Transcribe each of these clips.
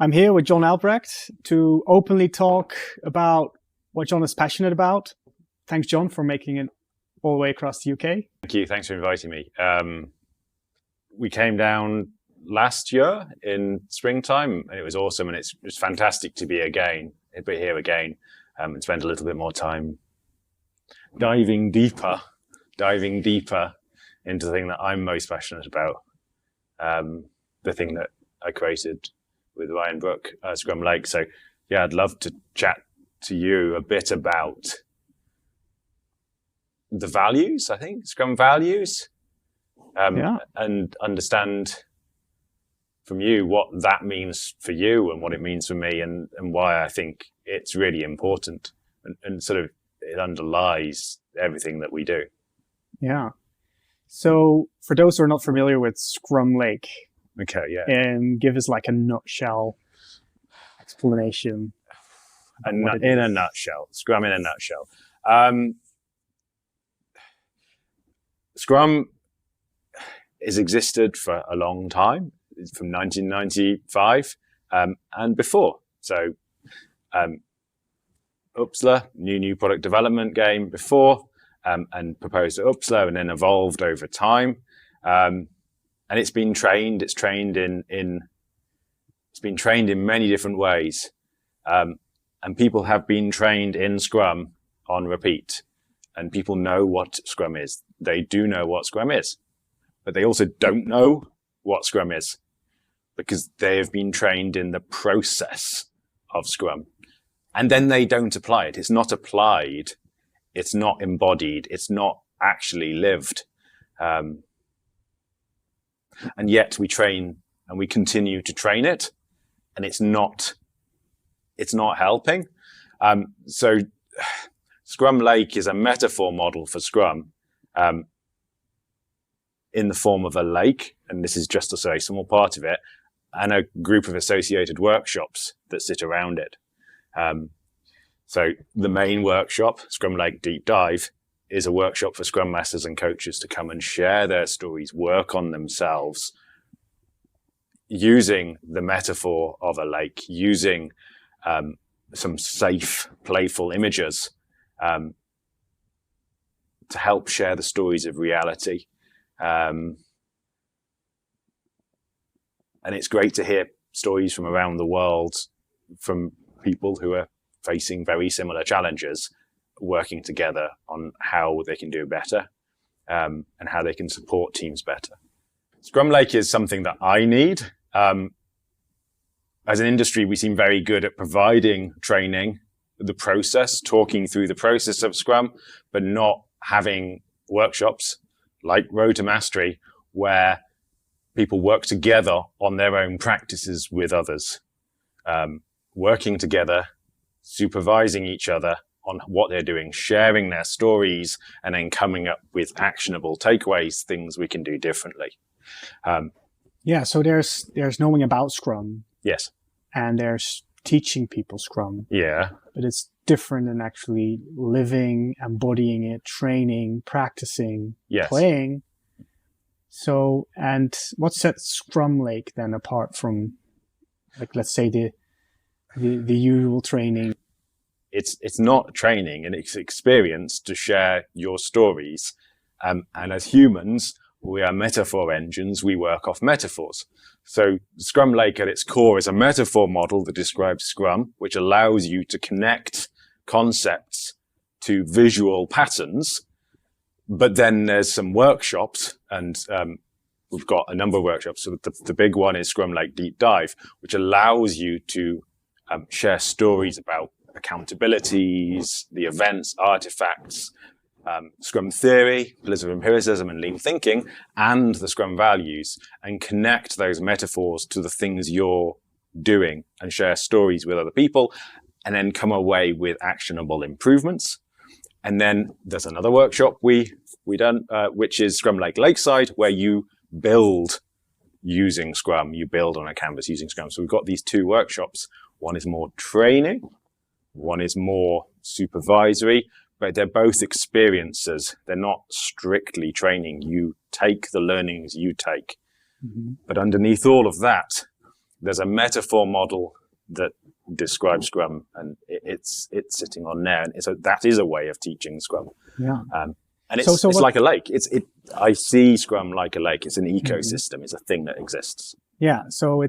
I'm here with John Albrecht to openly talk about what John is passionate about. Thanks, John, for making it all the way across the UK. Thank you. Thanks for inviting me. We came down last year in springtime, and it was awesome, and it's fantastic to be here again, and spend a little bit more time diving deeper into the thing that I'm most passionate about, the thing that I created with Ryan Brook, Scrum Lake. So yeah, I'd love to chat to you a bit about the values, I think, Scrum values, and understand from you what that means for you and what it means for me, and why I think it's really important, and sort of it underlies everything that we do. Yeah. So for those who are not familiar with Scrum Lake, okay, yeah, and give us like a nutshell explanation. In a nutshell, Scrum in a nutshell. Scrum has existed for a long time, from 1995 and before. So Uppsala, new product development game before, and proposed at Uppsala and then evolved over time. And it's been trained. It's been trained in many different ways, and people have been trained in Scrum on repeat. And people know what Scrum is. They do know what Scrum is, but they also don't know what Scrum is because they have been trained in the process of Scrum, and then they don't apply it. It's not applied. It's not embodied. It's not actually lived. And yet we train and we continue to train it, and it's not helping. So Scrum Lake is a metaphor model for Scrum in the form of a lake, and this is just a very small part of it, and a group of associated workshops that sit around it. So the main workshop, Scrum Lake Deep Dive, is a workshop for Scrum Masters and coaches to come and share their stories, work on themselves, using the metaphor of a lake, using some safe, playful images to help share the stories of reality. And it's great to hear stories from around the world from people who are facing very similar challenges, working together on how they can do better, and how they can support teams better. Scrum Lake is something that I need. As an industry, we seem very good at providing training, the process, talking through the process of Scrum, but not having workshops like Road to Mastery where people work together on their own practices with others, working together, supervising each other on what they're doing, sharing their stories, and then coming up with actionable takeaways, things we can do differently. So there's knowing about Scrum. Yes. And there's teaching people Scrum. Yeah. But it's different than actually living, embodying it, training, practicing, playing. So, and what sets Scrum Lake then apart from, like, let's say the usual training? It's not training, and it's experience to share your stories. And as humans, we are metaphor engines. We work off metaphors. So Scrum Lake at its core is a metaphor model that describes Scrum, which allows you to connect concepts to visual patterns. But then there's some workshops, and we've got a number of workshops. So the big one is Scrum Lake Deep Dive, which allows you to share stories about accountabilities, the events, artifacts, Scrum theory, political empiricism, and lean thinking, and the Scrum values, and connect those metaphors to the things you're doing and share stories with other people, and then come away with actionable improvements. And then there's another workshop we done, which is Scrum Lake Lakeside, where you build using Scrum, you build on a canvas using Scrum. So we've got these two workshops. One is more training, one is more supervisory, but they're both experiences. They're not strictly training. You take the learnings you take. Mm-hmm. But underneath all of that, there's a metaphor model that describes Scrum, and it's sitting on there, and that is a way of teaching Scrum. Yeah. And it's like a lake. I see Scrum like a lake. It's an ecosystem. It's a thing that exists. Yeah. So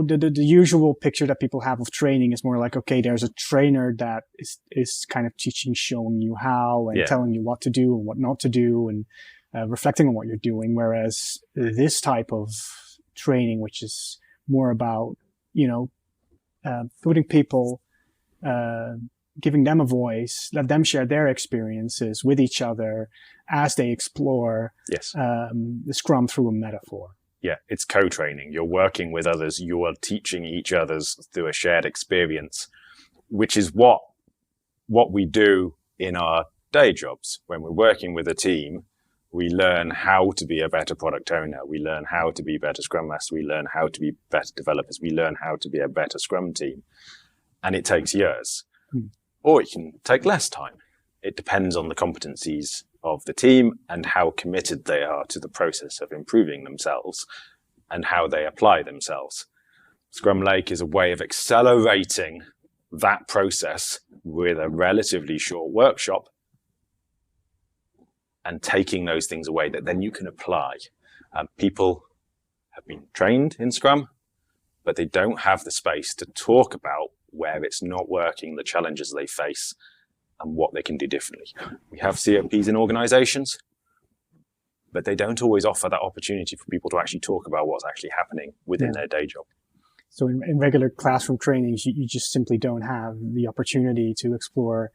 the usual picture that people have of training is more like, okay, there's a trainer that is kind of teaching, showing you how, and telling you what to do and what not to do, and reflecting on what you're doing. Whereas this type of training, which is more about, putting people, giving them a voice, let them share their experiences with each other as they explore the Scrum through a metaphor. Yeah, it's co-training. You're working with others. You are teaching each others through a shared experience, which is what we do in our day jobs. When we're working with a team, we learn how to be a better product owner. We learn how to be better Scrum Master. We learn how to be better developers. We learn how to be a better Scrum team. And it takes years. Or it can take less time. It depends on the competencies of the team and how committed they are to the process of improving themselves and how they apply themselves. Scrum Lake is a way of accelerating that process with a relatively short workshop and taking those things away that then you can apply. People have been trained in Scrum, but they don't have the space to talk about where it's not working, the challenges they face, and what they can do differently. We have COPs in organizations, but they don't always offer that opportunity for people to actually talk about what's actually happening within their day job. So in regular classroom trainings, you just simply don't have the opportunity to explore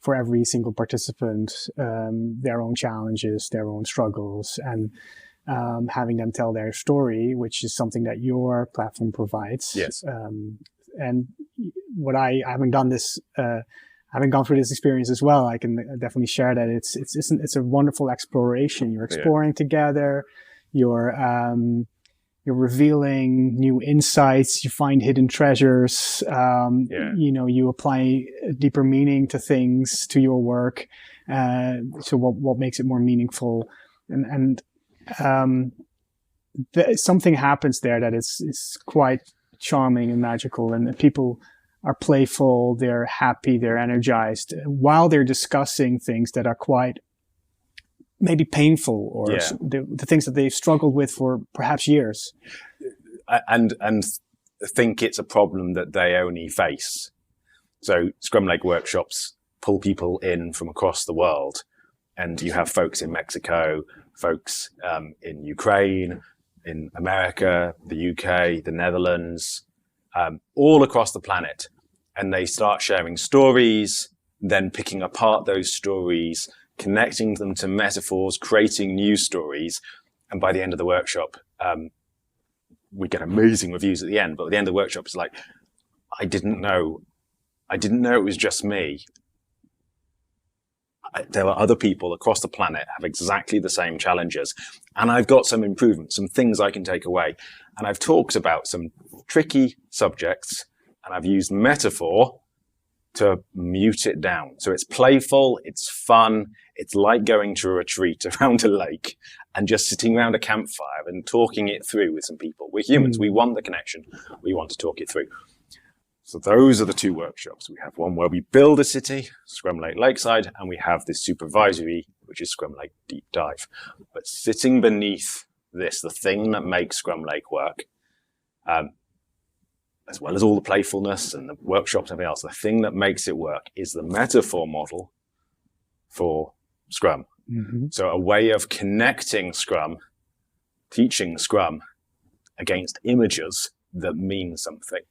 for every single participant their own challenges, their own struggles, and having them tell their story, which is something that your platform provides. Yes. And what I haven't done this, having gone through this experience as well, I can definitely share that it's a wonderful exploration. You're exploring together. You're revealing new insights. You find hidden treasures. You apply a deeper meaning to things, to your work. So what makes it more meaningful? And something happens there that is quite charming and magical, and people are playful, they're happy, they're energized while they're discussing things that are quite maybe painful, or the things that they've struggled with for perhaps years. And think it's a problem that they only face. So Scrum Lake workshops pull people in from across the world, and you have folks in Mexico, folks in Ukraine, in America, the UK, the Netherlands, all across the planet. And they start sharing stories, then picking apart those stories, connecting them to metaphors, creating new stories. And by the end of the workshop, we get amazing reviews at the end. But at the end of the workshop, it's like, I didn't know it was just me. There are other people across the planet have exactly the same challenges. And I've got some improvements, some things I can take away. And I've talked about some tricky subjects, and I've used metaphor to mute it down. So it's playful, it's fun, it's like going to a retreat around a lake and just sitting around a campfire and talking it through with some people. We're humans, we want the connection, we want to talk it through. So those are the two workshops. We have one where we build a city, Scrum Lake Lakeside, and we have this supervisory, which is Scrum Lake Deep Dive. But sitting beneath this, the thing that makes Scrum Lake work, as well as all the playfulness and the workshops and everything else, the thing that makes it work is the metaphor model for Scrum. Mm-hmm. So a way of connecting Scrum, teaching Scrum against images that mean something.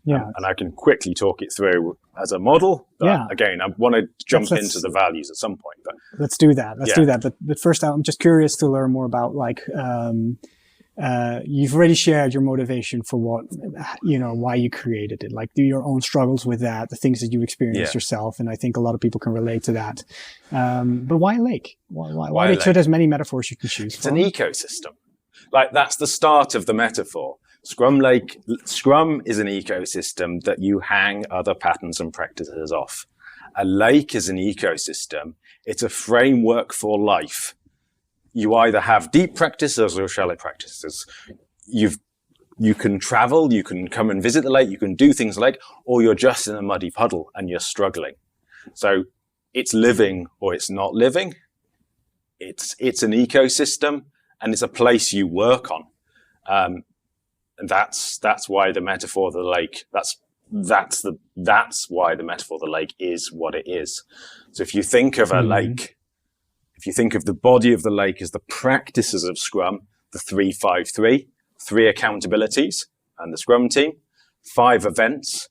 Yeah. And I can quickly talk it through as a model. But again, I want to jump into the values at some point. But let's do that. Let's do that. But first, I'm just curious to learn more about, like, you've already shared your motivation for why you created it. Like, do your own struggles with that, the things that you experienced yourself. And I think a lot of people can relate to that. But why Lake? Why Lake? So there's many metaphors you can choose from. It's an ecosystem. Like, that's the start of the metaphor. Scrum is an ecosystem that you hang other patterns and practices off. A lake is an ecosystem. It's a framework for life. You either have deep practices or shallow practices. You've You can travel, you can come and visit the lake, you can do things like, or you're just in a muddy puddle and you're struggling. So it's living or it's not living. It's an ecosystem, and it's a place you work on. And that's why the metaphor of the lake, that's why the metaphor of the lake is what it is. So if you think of a lake, if you think of the body of the lake as the practices of Scrum, the 3-5-3, 3 accountabilities and the Scrum team, 5 events,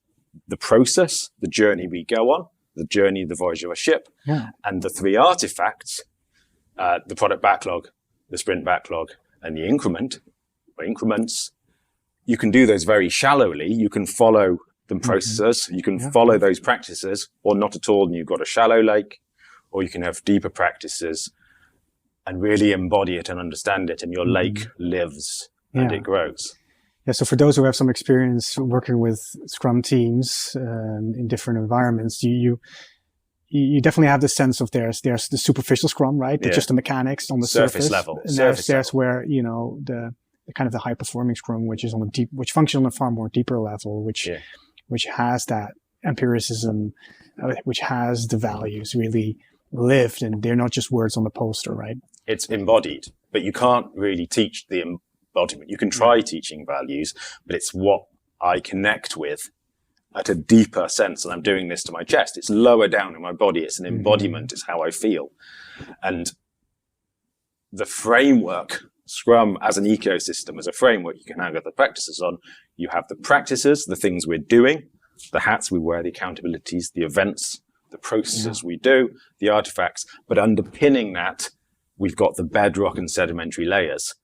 the process, the journey we go on, the journey, the voyage of a ship, and the 3 artifacts, the product backlog, the sprint backlog, and the increment, or increments. You can do those very shallowly. You can follow the processes, you can follow those practices, or not at all, and you've got a shallow lake, or you can have deeper practices and really embody it and understand it, and your lake lives and it grows. Yeah, so for those who have some experience working with Scrum teams in different environments, you definitely have the sense of there's the superficial Scrum, right? That's just the mechanics on the surface level. And there's where, the kind of the high performing Scrum, which is on the which functions on a far more deeper level, which has that empiricism, which has the values really lived, and they're not just words on the poster, right? It's embodied, but you can't really teach the embodiment. You can try teaching values, but it's what I connect with at a deeper sense. And I'm doing this to my chest. It's lower down in my body. It's an embodiment. It's how I feel. And the framework, Scrum as an ecosystem, as a framework, you can hang the practices on. You have the practices, the things we're doing, the hats we wear, the accountabilities, the events, the processes we do, the artifacts. But underpinning that, we've got the bedrock and sedimentary layers.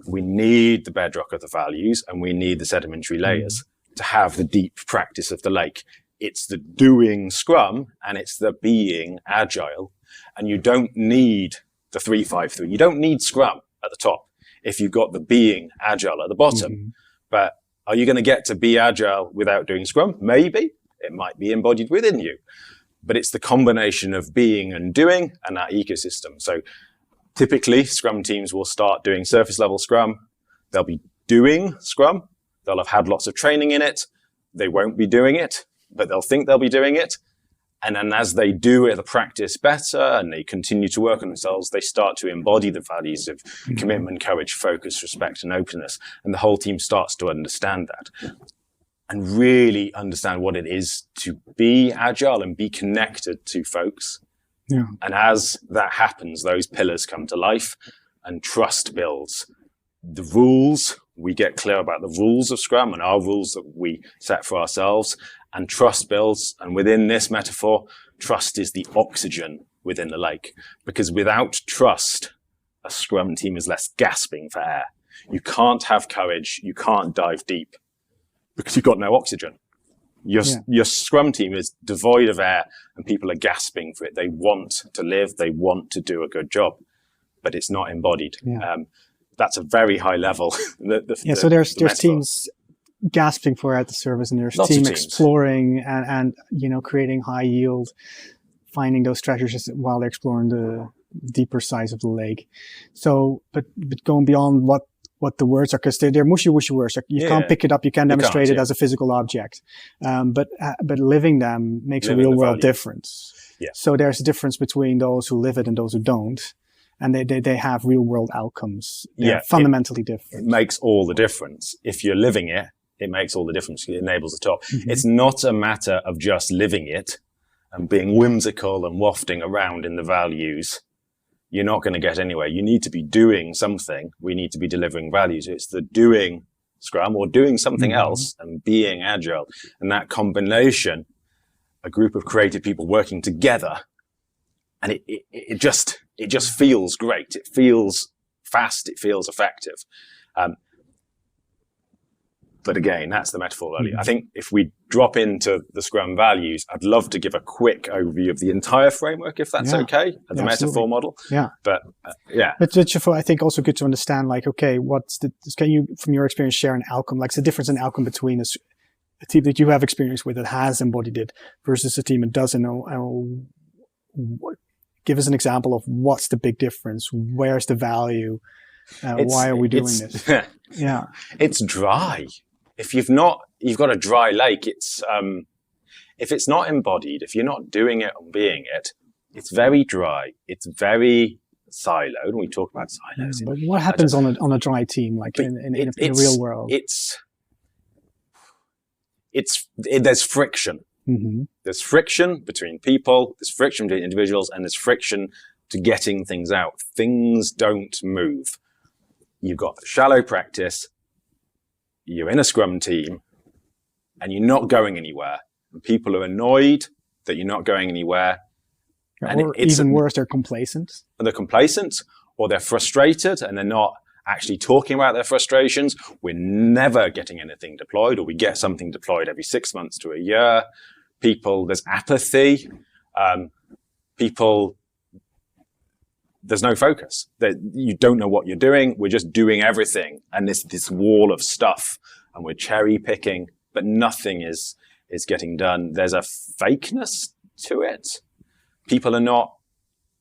We need the bedrock of the values, and we need the sedimentary layers to have the deep practice of the lake. It's the doing Scrum, and it's the being agile. And you don't need the 3-5-3. You don't need Scrum at the top if you've got the being agile at the bottom. But are you going to get to be agile without doing Scrum? Maybe. It might be embodied within you. But it's the combination of being and doing and that ecosystem. So typically, Scrum teams will start doing surface level Scrum. They'll be doing Scrum. They'll have had lots of training in it. They won't be doing it, but they'll think they'll be doing it. And then as they do it, the practice better, and they continue to work on themselves, they start to embody the values of commitment, courage, focus, respect, and openness. And the whole team starts to understand that and really understand what it is to be agile and be connected to folks. Yeah. And as that happens, those pillars come to life and trust builds. The rules, we get clear about the rules of Scrum and our rules that we set for ourselves, and trust builds. And within this metaphor, trust is the oxygen within the lake, because without trust, a Scrum team is less gasping for air. You can't have courage. You can't dive deep because you've got no oxygen. Your Scrum team is devoid of air, and people are gasping for it. They want to live. They want to do a good job, but it's not embodied. That's a very high level. So there's teams gasping for at the service, and there's teams exploring and creating high yield, finding those treasures while they're exploring the deeper sides of the lake. So, but going beyond what the words are, because they're mushy words. You can't pick it up, you can't demonstrate it as a physical object. But living them makes a real world difference. Yeah. So there's a difference between those who live it and those who don't. And they have real world outcomes. They're fundamentally different. It makes all the difference. If you're living it, it makes all the difference. It enables the top. It's not a matter of just living it and being whimsical and wafting around in the values. You're not going to get anywhere. You need to be doing something. We need to be delivering values. It's the doing Scrum or doing something else and being agile. And that combination, a group of creative people working together, and it just feels great. It feels fast. It feels effective. But again, that's the metaphor earlier. I think if we drop into the Scrum values, I'd love to give a quick overview of the entire framework, if that's okay, of the metaphor model. Yeah. But But I think also good to understand, can you, from your experience, share an outcome? Like the difference in outcome between a team that you have experience with that has embodied it versus a team that doesn't know. Give us an example of what's the big difference. Where's the value? Why are we doing this? Yeah. It's dry. If you've got a dry lake. If it's not embodied, if you're not doing it or being it, it's very dry. It's very siloed. And we talk about silos. But what happens on a dry team, like in the real world? There's friction. Mm-hmm. There's friction between people. There's friction between individuals, and there's friction to getting things out. Things don't move. You've got shallow practice. You're in a Scrum team, and you're not going anywhere. And people are annoyed that you're not going anywhere. And or even worse, they're complacent. They're complacent, or they're frustrated, and they're not actually talking about their frustrations. We're never getting anything deployed, or we get something deployed every 6 months to a year. There's apathy. There's no focus. You don't know what you're doing. We're just doing everything. And this wall of stuff, and we're cherry picking, but nothing is getting done. There's a fakeness to it. People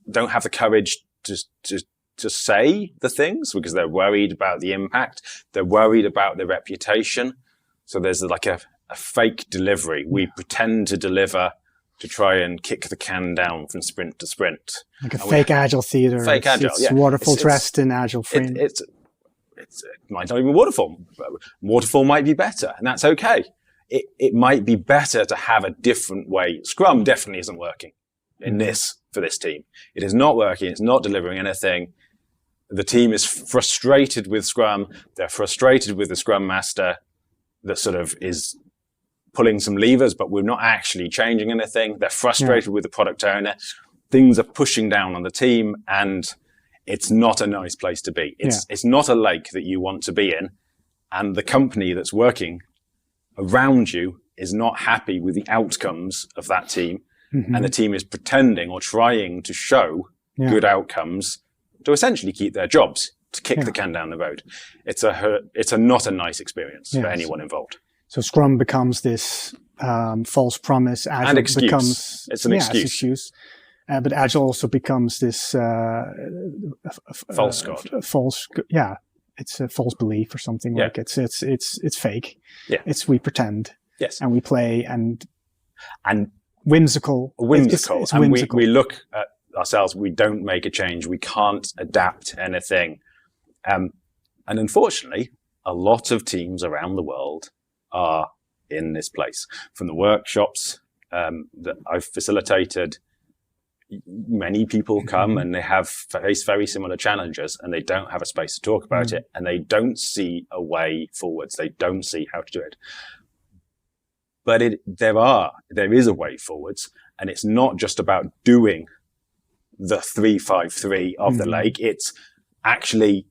don't have the courage to say the things because they're worried about the impact. They're worried about their reputation. So there's like a fake delivery. We pretend to deliver to try and kick the can down from sprint to sprint. Like a fake agile theater. Fake agile, it's waterfall dressed in agile frame. It might not even waterfall. Waterfall might be better, and that's okay. It might be better to have a different way. Scrum definitely isn't working for this team. It is not working. It's not delivering anything. The team is frustrated with Scrum. They're frustrated with the Scrum Master that sort of is pulling some levers, but we're not actually changing anything. They're frustrated with the product owner. Things are pushing down on the team, and it's not a nice place to be. It's not a lake that you want to be in, and the company that's working around you is not happy with the outcomes of that team, and the team is pretending or trying to show good outcomes to essentially keep their jobs, to kick the can down the road. It's not a nice experience for anyone involved. So Scrum becomes this false promise. Agile and excuse. Becomes it's an excuse. But Agile also becomes this false god. It's a false belief or something like it's fake. Yeah, we pretend. Yes, and we play and whimsical. It's and whimsical. we look at ourselves. We don't make a change. We can't adapt anything. And unfortunately, a lot of teams around the world are in this place. From the workshops that I've facilitated, many people come and they have faced very similar challenges, and they don't have a space to talk about it, and they don't see a way forwards. They don't see how to do it. But there is a way forwards, and it's not just about doing the 3-5-3 of the lake. It's actually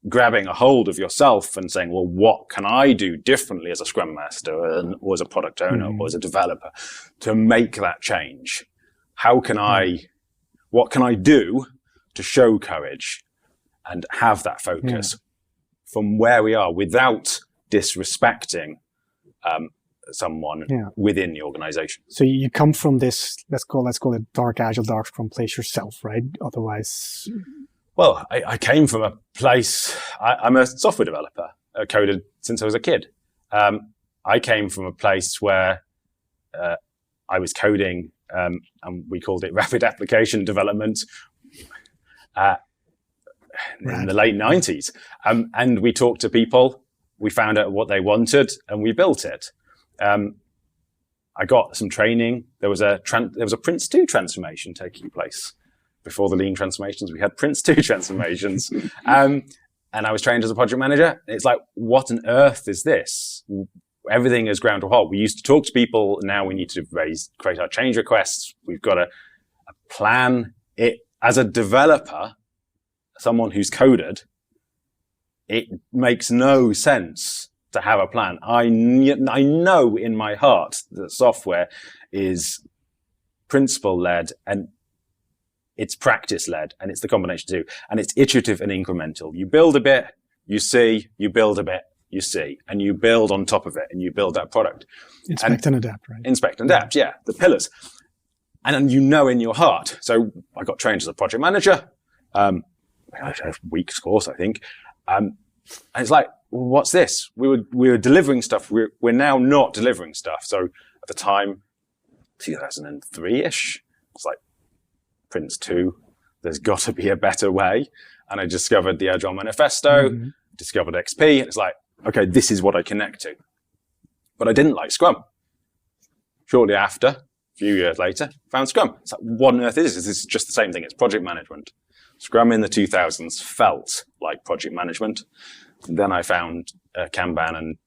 grabbing a hold of yourself and saying, well, what can I do differently as a Scrum Master or as a product owner or as a developer to make that change? What can I do to show courage and have that focus from where we are without disrespecting someone within the organization? So you come from this, let's call it dark agile, dark Scrum place yourself, right? Otherwise... Well, I came from a place, I'm a software developer. I coded since I was a kid. I came from a place where I was coding, and we called it rapid application development in the late 90s. And we talked to people, we found out what they wanted, and we built it. I got some training. There was a Prince 2 transformation taking place. Before the lean transformations, we had Prince 2 transformations. And I was trained as a project manager. It's like, what on earth is this? Everything is ground to a halt. We used to talk to people. Now we need to create our change requests. We've got a plan. As a developer, someone who's coded, it makes no sense to have a plan. I know in my heart that software is principle-led and it's practice-led, and it's the combination too. And it's iterative and incremental. You build a bit, you see, you build a bit, you see, and you build on top of it, and you build that product. Inspect and adapt, right? Inspect and adapt, the pillars. And you know in your heart. So I got trained as a project manager. a week's course, I think. And it's like, well, what's this? We were delivering stuff. We're now not delivering stuff. So at the time, 2003-ish, it's like Prince 2, there's got to be a better way. And I discovered the Agile Manifesto, discovered XP. And it's like, okay, this is what I connect to. But I didn't like Scrum. Shortly after, a few years later, found Scrum. It's like, what on earth is this? This is just the same thing. It's project management. Scrum in the 2000s felt like project management. And then I found Kanban, and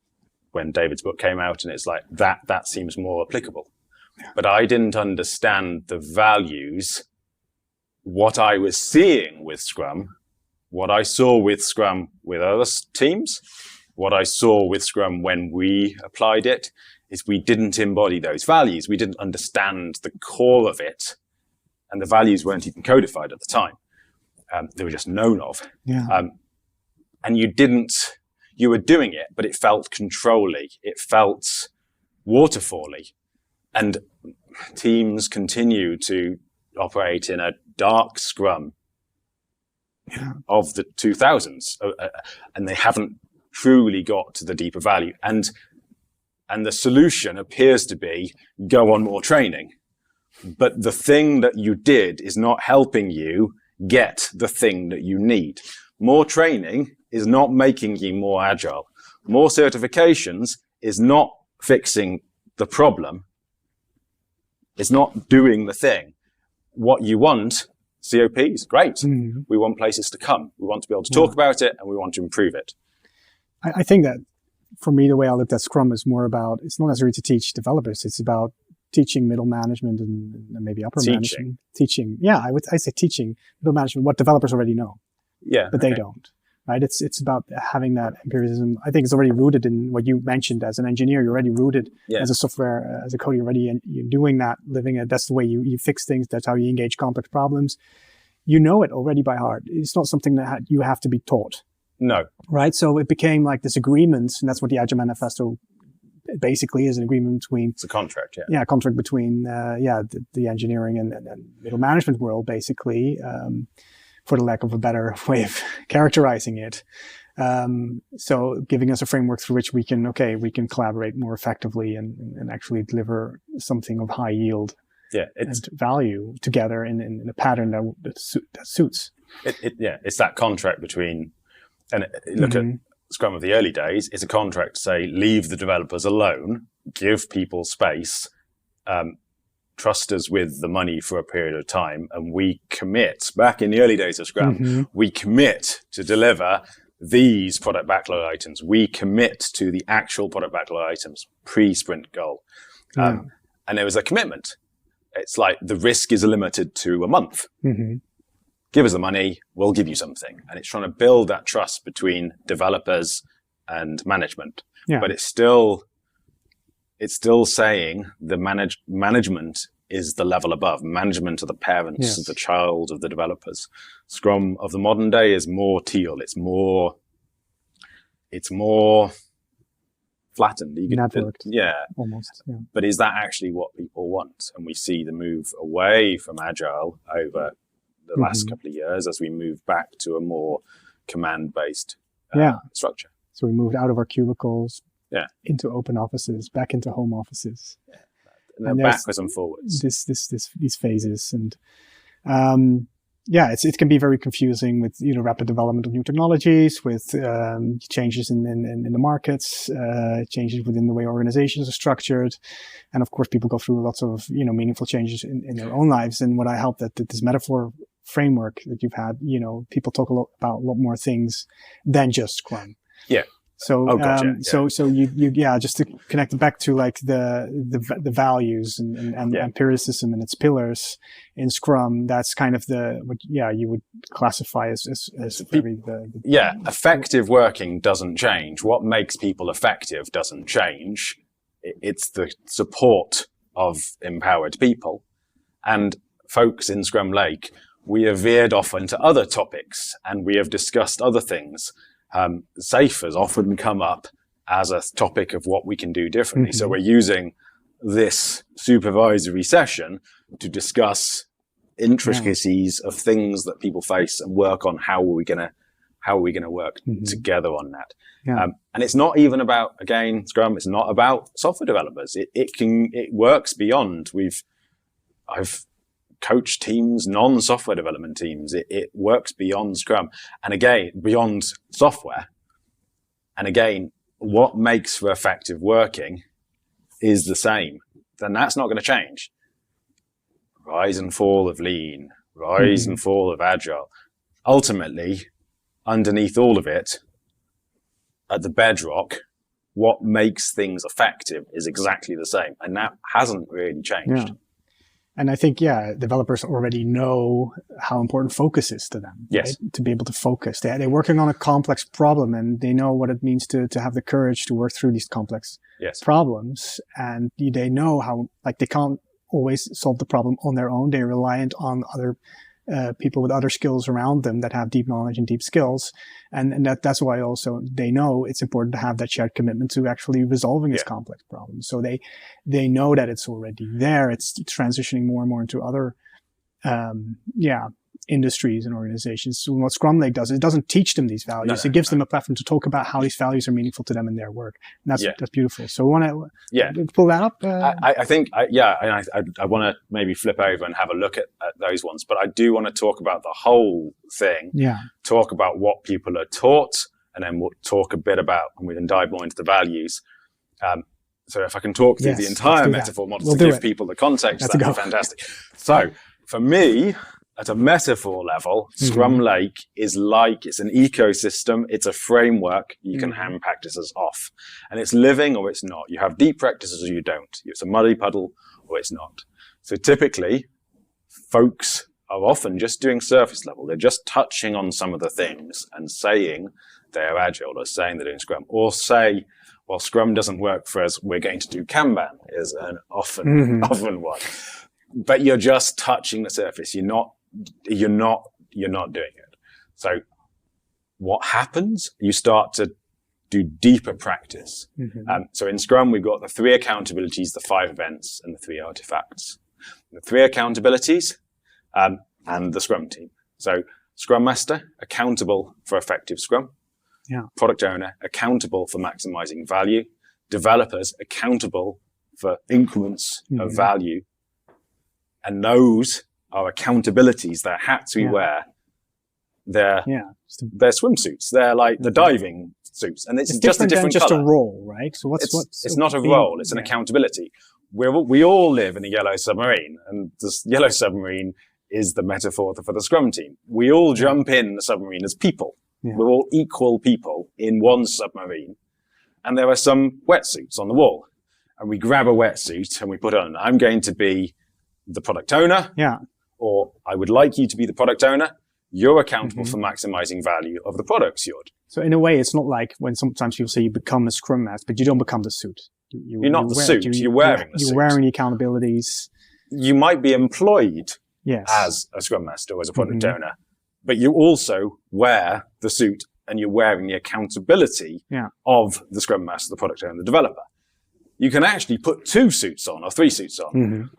when David's book came out, and it's like, that seems more applicable. Yeah. But I didn't understand the values, what I was seeing with Scrum, what I saw with Scrum with other teams, what I saw with Scrum when we applied it, is we didn't embody those values. We didn't understand the core of it, and the values weren't even codified at the time. They were just known of. Yeah. And you were doing it, but it felt control-y. It felt waterfall-y. And teams continue to operate in a dark Scrum of the 2000s. And they haven't truly got to the deeper value. And the solution appears to be go on more training. But the thing that you did is not helping you get the thing that you need. More training is not making you more agile. More certifications is not fixing the problem. It's not doing the thing. What you want, COPs, great. Mm-hmm. We want places to come. We want to be able to talk about it, and we want to improve it. I think that for me, the way I looked at Scrum is more about, it's not necessarily to teach developers. It's about teaching middle management and maybe upper management. Teaching. Yeah, I say teaching middle management what developers already know. Yeah. But they don't. Right? It's about having that empiricism. I think it's already rooted in what you mentioned as an engineer. You're already rooted as a software, as a coder already, and you're doing that, living it. That's the way you fix things. That's how you engage complex problems. You know it already by heart. It's not something that you have to be taught. No. Right? So it became like this agreement, and that's what the Agile Manifesto basically is, an agreement between... It's a contract, yeah. Yeah, a contract between, the engineering and middle management world, basically, for the lack of a better way of characterizing it. So giving us a framework through which we can collaborate more effectively and actually deliver something of high yield and value together in a pattern that suits. It's that contract between, and look at Scrum of the early days, it's a contract to say, leave the developers alone, give people space, trust us with the money for a period of time, and we commit, back in the early days of Scrum, we commit to deliver these product backlog items. We commit to the actual product backlog items, pre-sprint goal. And there was a commitment. It's like the risk is limited to a month. Give us the money, we'll give you something. And it's trying to build that trust between developers and management. Yeah. But it's still saying the management is the level above. Management of the parents, of the child, of the developers. Scrum of the modern day is more teal. It's more flattened. Networked. Almost. Yeah. But is that actually what people want? And we see the move away from Agile over the last couple of years as we move back to a more command-based structure. So we moved out of our cubicles into open offices, back into home offices. Yeah. And then backwards and forwards. These phases. And it can be very confusing with rapid development of new technologies, with changes in the markets, changes within the way organizations are structured, and of course people go through lots of meaningful changes in their own lives. And what I hope that this metaphor framework that you've had, people talk about a lot more things than just Scrum. Yeah. So, so you just to connect it back to like the values and empiricism and its pillars in Scrum, that's kind of what you would classify as very effective working doesn't change. What makes people effective doesn't change. It's the support of empowered people. And folks in Scrum Lake, we have veered off into other topics and we have discussed other things. SAFE has often come up as a topic of what we can do differently. So we're using this supervisory session to discuss intricacies of things that people face and work on how are we going to work together on that. Yeah. And it's not even about, again, Scrum, it's not about software developers. It works beyond. I've coached teams, non-software development teams. It works beyond Scrum. And again, beyond software. And again, what makes for effective working is the same. Then that's not going to change. Rise and fall of lean, rise and fall of agile. Ultimately, underneath all of it, at the bedrock, what makes things effective is exactly the same. And that hasn't really changed. Yeah. And I think, developers already know how important focus is to them. Yes. Right? To be able to focus. They're working on a complex problem and they know what it means to have the courage to work through these complex problems. And they know how, like, they can't always solve the problem on their own. They're reliant on other people with other skills around them that have deep knowledge and deep skills. And that's why also they know it's important to have that shared commitment to actually resolving these complex problems. So they know that it's already there. It's transitioning more and more into other, industries and organizations. So what Scrum Lake does, it doesn't teach them these values. It gives them a platform to talk about how these values are meaningful to them in their work. And that's beautiful. So we want to pull that up. I think, I want to maybe flip over and have a look at those ones, but I do want to talk about the whole thing. Yeah. Talk about what people are taught, and then we'll talk a bit about, and we can dive more into the values. So if I can talk through the entire metaphor model to give people the context, that'd be fantastic. So for me, at a metaphor level, Scrum Lake is like, it's an ecosystem, it's a framework you can hand practices off. And it's living or it's not. You have deep practices or you don't. It's a muddy puddle or it's not. So typically, folks are often just doing surface level. They're just touching on some of the things and saying they're agile or saying they're doing Scrum. Or say, well, Scrum doesn't work for us, we're going to do Kanban, is an often one. But you're just touching the surface. You're not doing it. So what happens? You start to do deeper practice. So in Scrum, we've got the 3 accountabilities, the 5 events, and the 3 artifacts. The 3 accountabilities and the Scrum team. So Scrum Master, accountable for effective Scrum. Product owner, accountable for maximizing value. Developers, accountable for increments of value. And those are accountabilities. They're hats we wear. They're swimsuits. They're like the diving suits. And it's just a different just color. A role, right? So it's not a role. It's an accountability. We all live in a yellow submarine, and this yellow submarine is the metaphor for the Scrum team. We all jump in the submarine as people. We're all equal people in one submarine. And there are some wetsuits on the wall. And we grab a wetsuit and we put on. I'm going to be the product owner. Or I would like you to be the product owner. You're accountable for maximizing value of the products you're doing. So in a way, it's not like when sometimes people say you become a Scrum Master, but you don't become the suit. You're not the suit. You're wearing the suit. You're wearing the accountabilities. You might be employed as a Scrum Master or as a product owner, but you also wear the suit and you're wearing the accountability of the Scrum Master, the product owner, the developer. You can actually put 2 suits on or 3 suits on.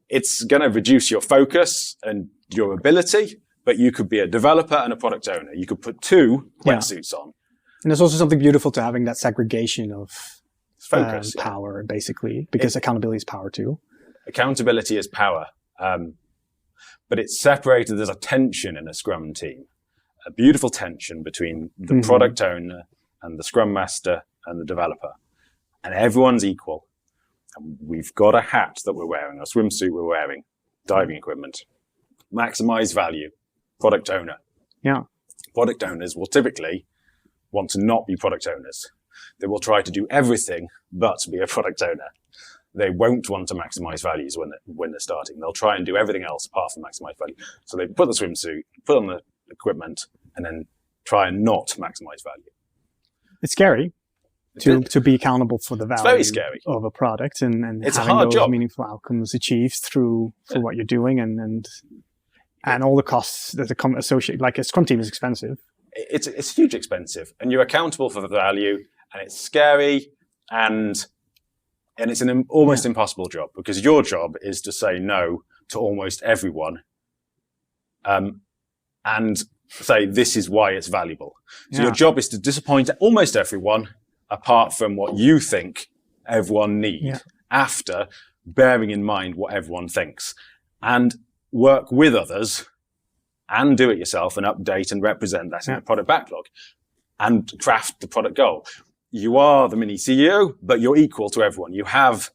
It's going to reduce your focus and your ability, but you could be a developer and a product owner. You could put 2 wetsuits on. And there's also something beautiful to having that segregation of focus, power, basically, because accountability is power too. Accountability is power. But it's separated. There's a tension in a Scrum team, a beautiful tension between the product owner and the Scrum Master and the developer. And everyone's equal. And we've got a hat that we're wearing, a swimsuit we're wearing, diving equipment. Maximize value, product owner. Product owners will typically want to not be product owners. They will try to do everything but be a product owner. They won't want to maximize values when they're starting. They'll try and do everything else apart from maximize value. So they put the swimsuit, put on the equipment, and then try and not maximize value. It's scary. To be accountable for the value very scary. Of a product and it's having a hard those job. meaningful outcomes achieved through what you're doing and all the costs that come associated. Like a Scrum team is expensive. It's huge expensive, and you're accountable for the value, and it's scary, and it's an almost impossible job because your job is to say no to almost everyone and say, this is why it's valuable. So your job is to disappoint almost everyone, apart from what you think everyone needs, after bearing in mind what everyone thinks, and work with others and do it yourself and update and represent that in the product backlog and craft the product goal. You are the mini CEO, but you're equal to everyone. You have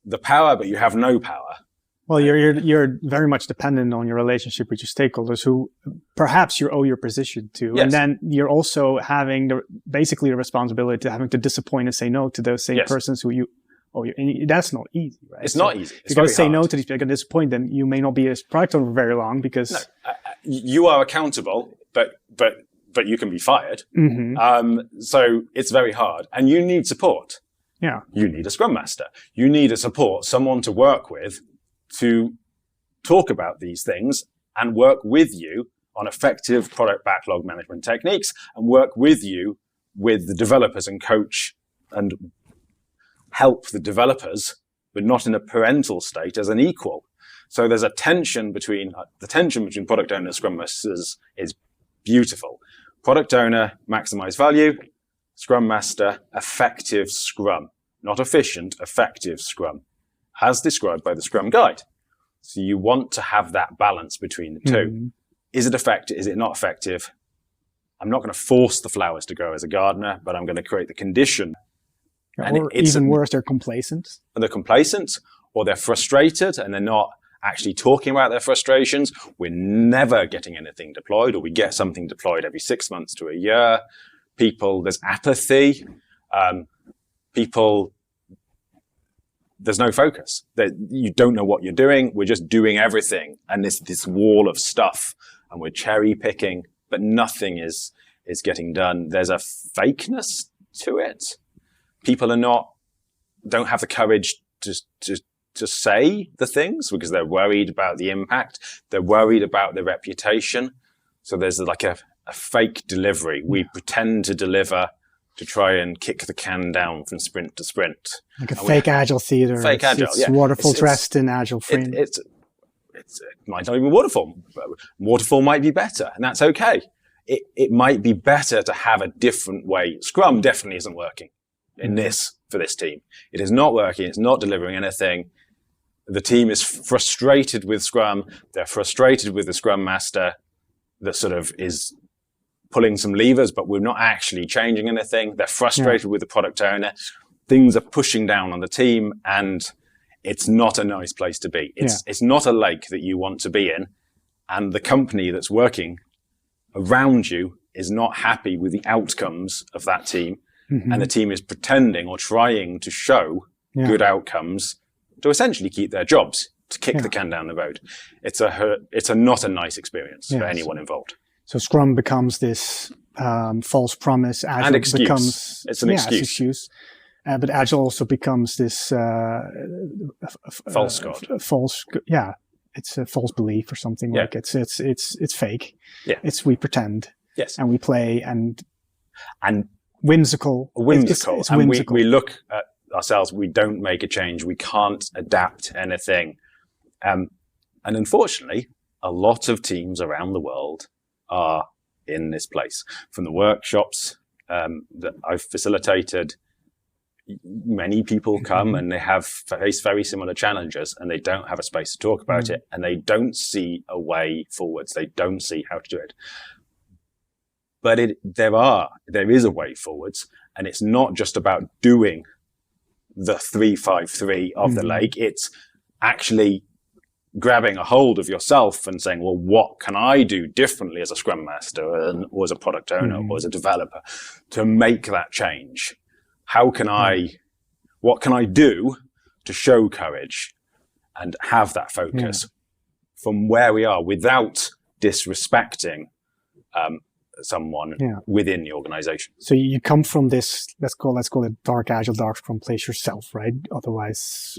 the power, but you have no power. Well, you're very much dependent on your relationship with your stakeholders, who perhaps you owe your position to, and then you're also having basically the responsibility to having to disappoint and say no to those same persons who you owe. And that's not easy, right? It's not easy. You're going to say no to these people, you're going to disappoint them. You may not be a product owner for very long because you are accountable, but you can be fired. So it's very hard, and you need support. Yeah, you need a Scrum Master. You need a support, someone to work with, to talk about these things and work with you on effective product backlog management techniques, and work with you with the developers and coach and help the developers, but not in a parental state, as an equal. So there's a tension between product owner and Scrum Masters is beautiful. Product owner, maximize value. Scrum Master, effective Scrum. Not efficient, effective Scrum, as described by the Scrum Guide. So you want to have that balance between the two. Is it effective? Is it not effective? I'm not going to force the flowers to grow as a gardener, but I'm going to create the condition. And or even worse, they're complacent. They're complacent, or they're frustrated and they're not actually talking about their frustrations. We're never getting anything deployed, or we get something deployed every 6 months to a year. There's apathy. There's no focus. You don't know what you're doing. We're just doing everything. And this wall of stuff, and we're cherry picking, but nothing is getting done. There's a fakeness to it. People don't have the courage to say the things because they're worried about the impact. They're worried about their reputation. So there's like a fake delivery. We pretend to deliver to try and kick the can down from sprint to sprint. Like a fake agile theater. Fake agile, it's waterfall dressed in agile frame. It might not even waterfall. Waterfall might be better, and that's okay. It might be better to have a different way. Scrum definitely isn't working for this team. It is not working. It's not delivering anything. The team is frustrated with Scrum. They're frustrated with the Scrum Master that sort of is pulling some levers, but we're not actually changing anything. They're frustrated with the product owner. Things are pushing down on the team, and it's not a nice place to be. It's not a lake that you want to be in, and the company that's working around you is not happy with the outcomes of that team, and the team is pretending or trying to show good outcomes to essentially keep their jobs, to kick the can down the road. It's not a nice experience for anyone involved. So Scrum becomes this false promise. Agile becomes it's an excuse. But Agile also becomes this false god. It's a false belief or something like it's fake. Yeah, we pretend. Yes, and we play and whimsical. It's and whimsical. We look at ourselves. We don't make a change. We can't adapt anything. And unfortunately, a lot of teams around the world are in this place. From the workshops that I've facilitated, many people come and they face very similar challenges, and they don't have a space to talk about it, and they don't see a way forwards. They don't see how to do it. But there is a way forwards, and it's not just about doing the 3-5-3 of the lake. It's actually grabbing a hold of yourself and saying, well, what can I do differently as a Scrum Master or as a product owner or as a developer to make that change? What can I do to show courage and have that focus from where we are without disrespecting someone within the organization? So you come from this, let's call it dark agile, dark Scrum place yourself, right? Otherwise...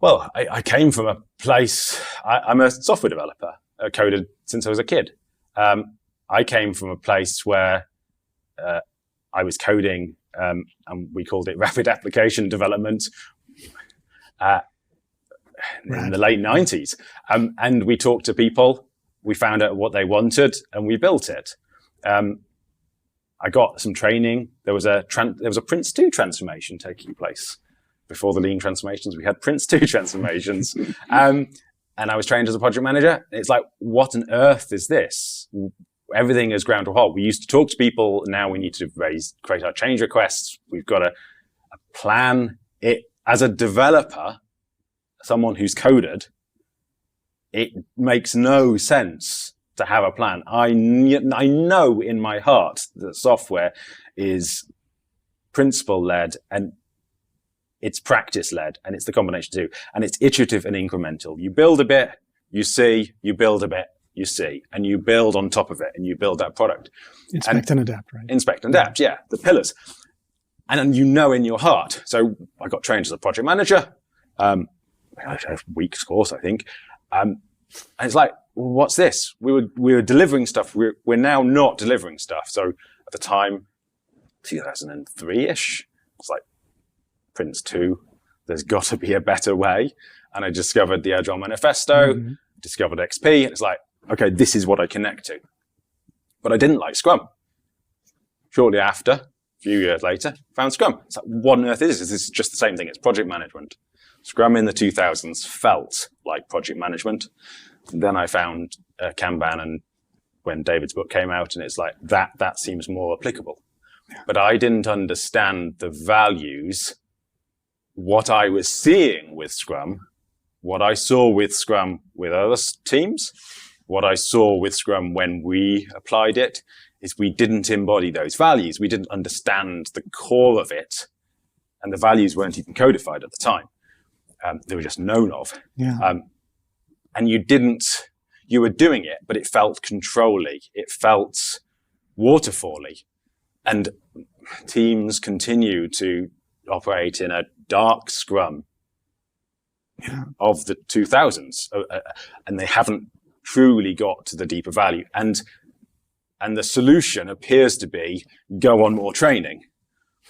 Well, I came from a place, I'm a software developer. I coded since I was a kid. I came from a place where I was coding, and we called it rapid application development in the late 90s. And we talked to people we found out what they wanted and we built it. I got some training. There was a Prince 2 transformation taking place. Before the lean transformations, we had Prince 2 transformations. And I was trained as a project manager. It's like, what on earth is this? Everything is ground to a halt. We used to talk to people. Now we need to create our change requests. We've got to plan it. As a developer, someone who's coded, it makes no sense to have a plan. I know in my heart that software is principle-led and it's practice-led, and it's the combination too. And it's iterative and incremental. You build a bit, you see, you build a bit, you see, and you build on top of it, and you build that product. Inspect and adapt, right? Inspect and adapt, yeah, the pillars. And you know in your heart. So I got trained as a project manager, a week's course, I think. And it's like, well, what's this? We were delivering stuff. We're now not delivering stuff. So at the time, 2003-ish, it's like, Prince 2, there's got to be a better way. And I discovered the Agile Manifesto, discovered XP, and it's like, okay, this is what I connect to. But I didn't like Scrum. Shortly after, a few years later, found Scrum. It's like, what on earth is this? This is just the same thing. It's project management. Scrum in the 2000s felt like project management. And then I found Kanban, and when David's book came out, and it's like, that seems more applicable. But I didn't understand the values. What I was seeing with Scrum, what I saw with Scrum with other teams, what I saw with Scrum when we applied it, is we didn't embody those values. We didn't understand the core of it, and the values weren't even codified at the time. They were just known of. Yeah. And you were doing it, but it felt control-y. It felt waterfall-y. And teams continue to operate in a dark Scrum of the 2000s, and they haven't truly got to the deeper value. And the solution appears to be go on more training.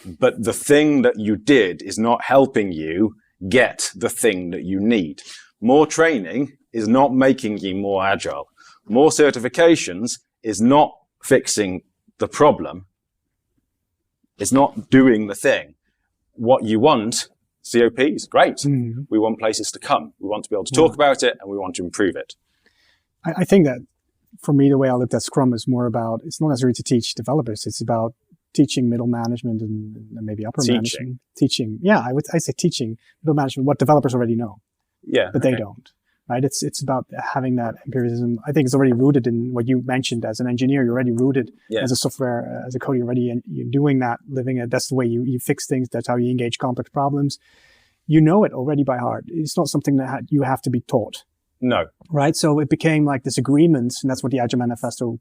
But the thing that you did is not helping you get the thing that you need. More training is not making you more agile. More certifications is not fixing the problem. It's not doing the thing. What you want, COPs, great. Mm-hmm. We want places to come. We want to be able to talk about it, and we want to improve it. I think that for me, the way I looked at Scrum is more about, it's not necessarily to teach developers. It's about teaching middle management and maybe upper management. Teaching. Yeah, I say teaching middle management what developers already know. Yeah. But they don't. Right? It's about having that empiricism. I think it's already rooted in what you mentioned as an engineer. You're already rooted as a software, as a coder already, and you're doing that, living it. That's the way you fix things. That's how you engage complex problems. You know it already by heart. It's not something that you have to be taught. No. Right? So it became like this agreement, and that's what the Agile Manifesto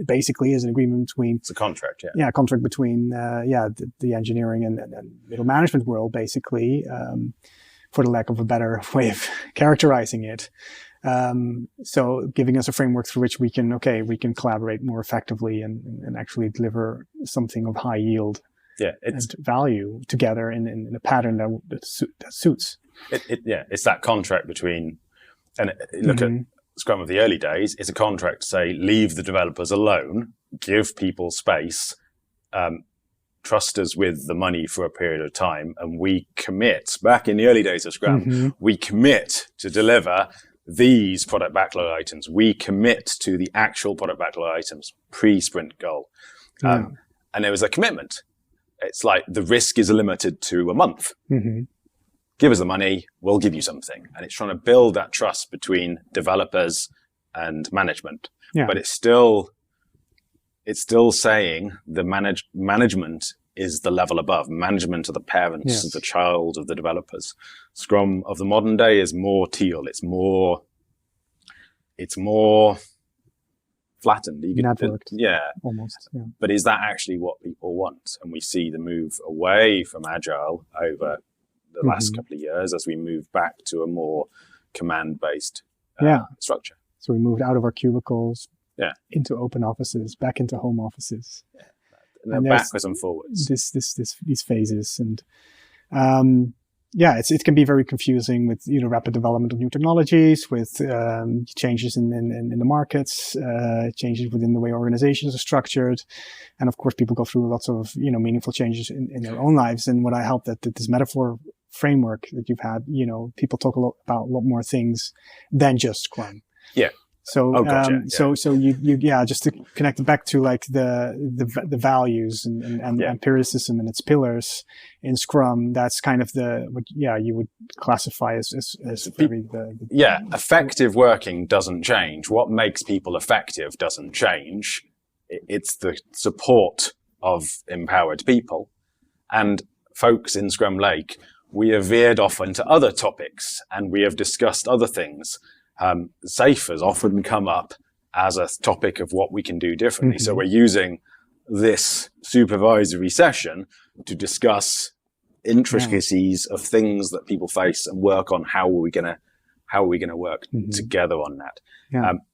basically is, an agreement between... It's a contract, yeah. Yeah, a contract between, the engineering and middle management world, basically. For the lack of a better way of characterizing it. So giving us a framework through which we can collaborate more effectively and actually deliver something of high yield and value together in a pattern that suits. It's that contract between, and look at Scrum of the early days, it's a contract to say, leave the developers alone, give people space, trust us with the money for a period of time, and we commit, back in the early days of Scrum, we commit to deliver these product backlog items. We commit to the actual product backlog items, pre-sprint goal. And there was a commitment. It's like the risk is limited to a month. Give us the money, we'll give you something. And it's trying to build that trust between developers and management. Yeah. But it's still saying the management is the level above. Management of the parents, of the child, of the developers. Scrum of the modern day is more teal. It's more flattened. Networked. Almost. Yeah. But is that actually what people want? And we see the move away from Agile over the last couple of years as we move back to a more command-based structure. So we moved out of our cubicles, into open offices, back into home offices, and then backwards and forwards. These phases, and it can be very confusing with rapid development of new technologies, with changes in the markets, changes within the way organizations are structured, and of course people go through lots of meaningful changes in their own lives. And what I hope that this metaphor framework that you've had, people talk about a lot more things than just Scrum. Yeah. So, so you just to connect it back to like the values and empiricism and its pillars in Scrum, that's kind of what you would classify as effective working doesn't change. What makes people effective doesn't change. It's the support of empowered people. And folks in Scrum Lake, we have veered off into other topics and we have discussed other things. SAFE has often come up as a topic of what we can do differently. So we're using this supervisory session to discuss intricacies of things that people face and work on how are we going to work together on that.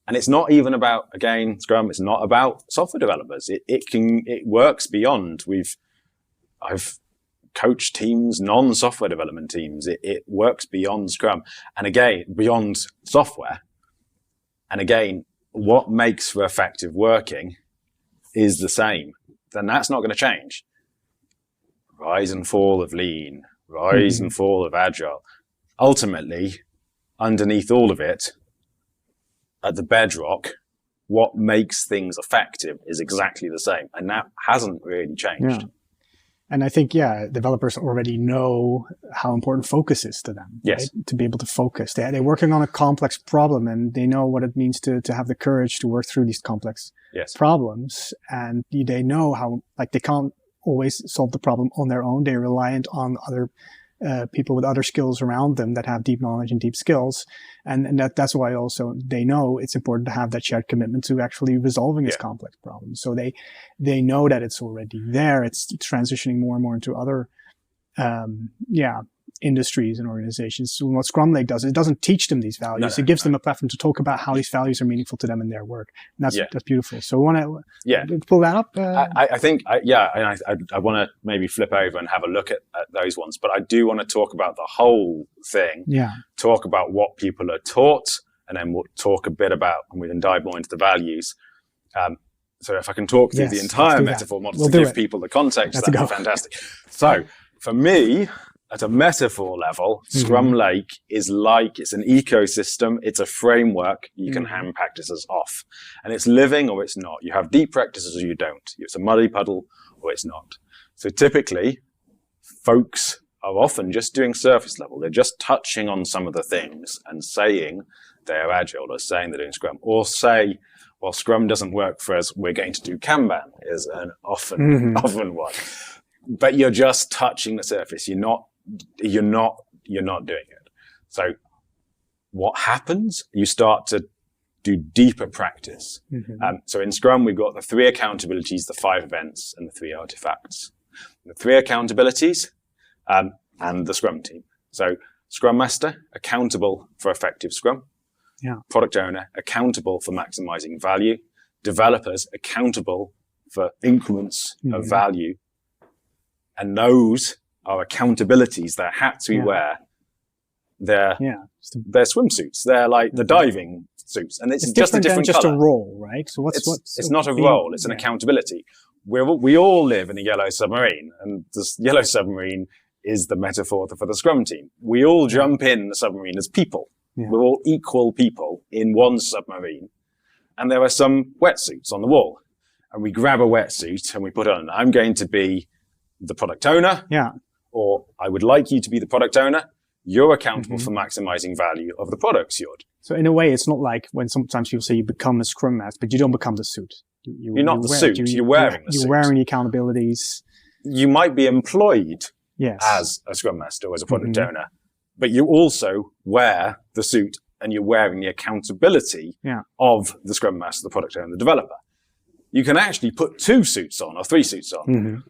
And it's not even about, again, Scrum, it's not about software developers. It works beyond. I've coached teams, non-software development teams. It works beyond Scrum. And again, beyond software. And again, what makes for effective working is the same. Then that's not going to change. Rise and fall of lean, rise and fall of agile. Ultimately, underneath all of it, at the bedrock, what makes things effective is exactly the same. And that hasn't really changed. Yeah. And I think, developers already know how important focus is to them. Yes. Right? To be able to focus. They're working on a complex problem and they know what it means to have the courage to work through these complex problems. And they know how, they can't always solve the problem on their own. They're reliant on other people with other skills around them that have deep knowledge and deep skills. And that's why also they know it's important to have that shared commitment to actually resolving these complex problems. So they know that it's already there. It's transitioning more and more into other, industries and organizations. So what Scrum Lake does, it doesn't teach them these values. It gives them a platform to talk about how these values are meaningful to them in their work. And that's beautiful. So we want to pull that up. I think, I want to maybe flip over and have a look at those ones, but I do want to talk about the whole thing. Talk about what people are taught, and then we'll talk a bit about, and we can dive more into the values. So if I can talk through the entire metaphor model to give people the context, that'd be fantastic. So for me, at a metaphor level, Scrum Lake is it's an ecosystem. It's a framework you can hand practices off. And it's living or it's not. You have deep practices or you don't. It's a muddy puddle or it's not. So typically, folks are often just doing surface level. They're just touching on some of the things and saying they're agile or saying they're doing Scrum. Or say, well, Scrum doesn't work for us, we're going to do Kanban is an often one. But you're just touching the surface. You're not doing it. So what happens? You start to do deeper practice. So in Scrum, we've got the 3 accountabilities, the 5 events, and the 3 artifacts. The 3 accountabilities and the Scrum team. So Scrum Master, accountable for effective Scrum. Product owner, accountable for maximizing value. Developers, accountable for increments of value. And those are accountabilities. They're hats we wear. They're swimsuits. They're like the diving suits, and it's just a different than just color. A role, right? So it's not a role. It's an accountability. We all live in a yellow submarine, and this yellow submarine is the metaphor for the Scrum team. We all jump in the submarine as people. We're all equal people in one submarine, and there are some wetsuits on the wall, and we grab a wetsuit and we put on. I'm going to be the product owner. Or I would like you to be the product owner. You're accountable for maximizing value of the products you're doing. So in a way, it's not like when sometimes people say you become a Scrum Master, but you don't become the suit. You're not the suit. You're wearing the suit. You're wearing the accountabilities. You might be employed as a Scrum Master or as a product owner, but you also wear the suit and you're wearing the accountability of the Scrum Master, the product owner, the developer. You can actually put 2 suits on or 3 suits on.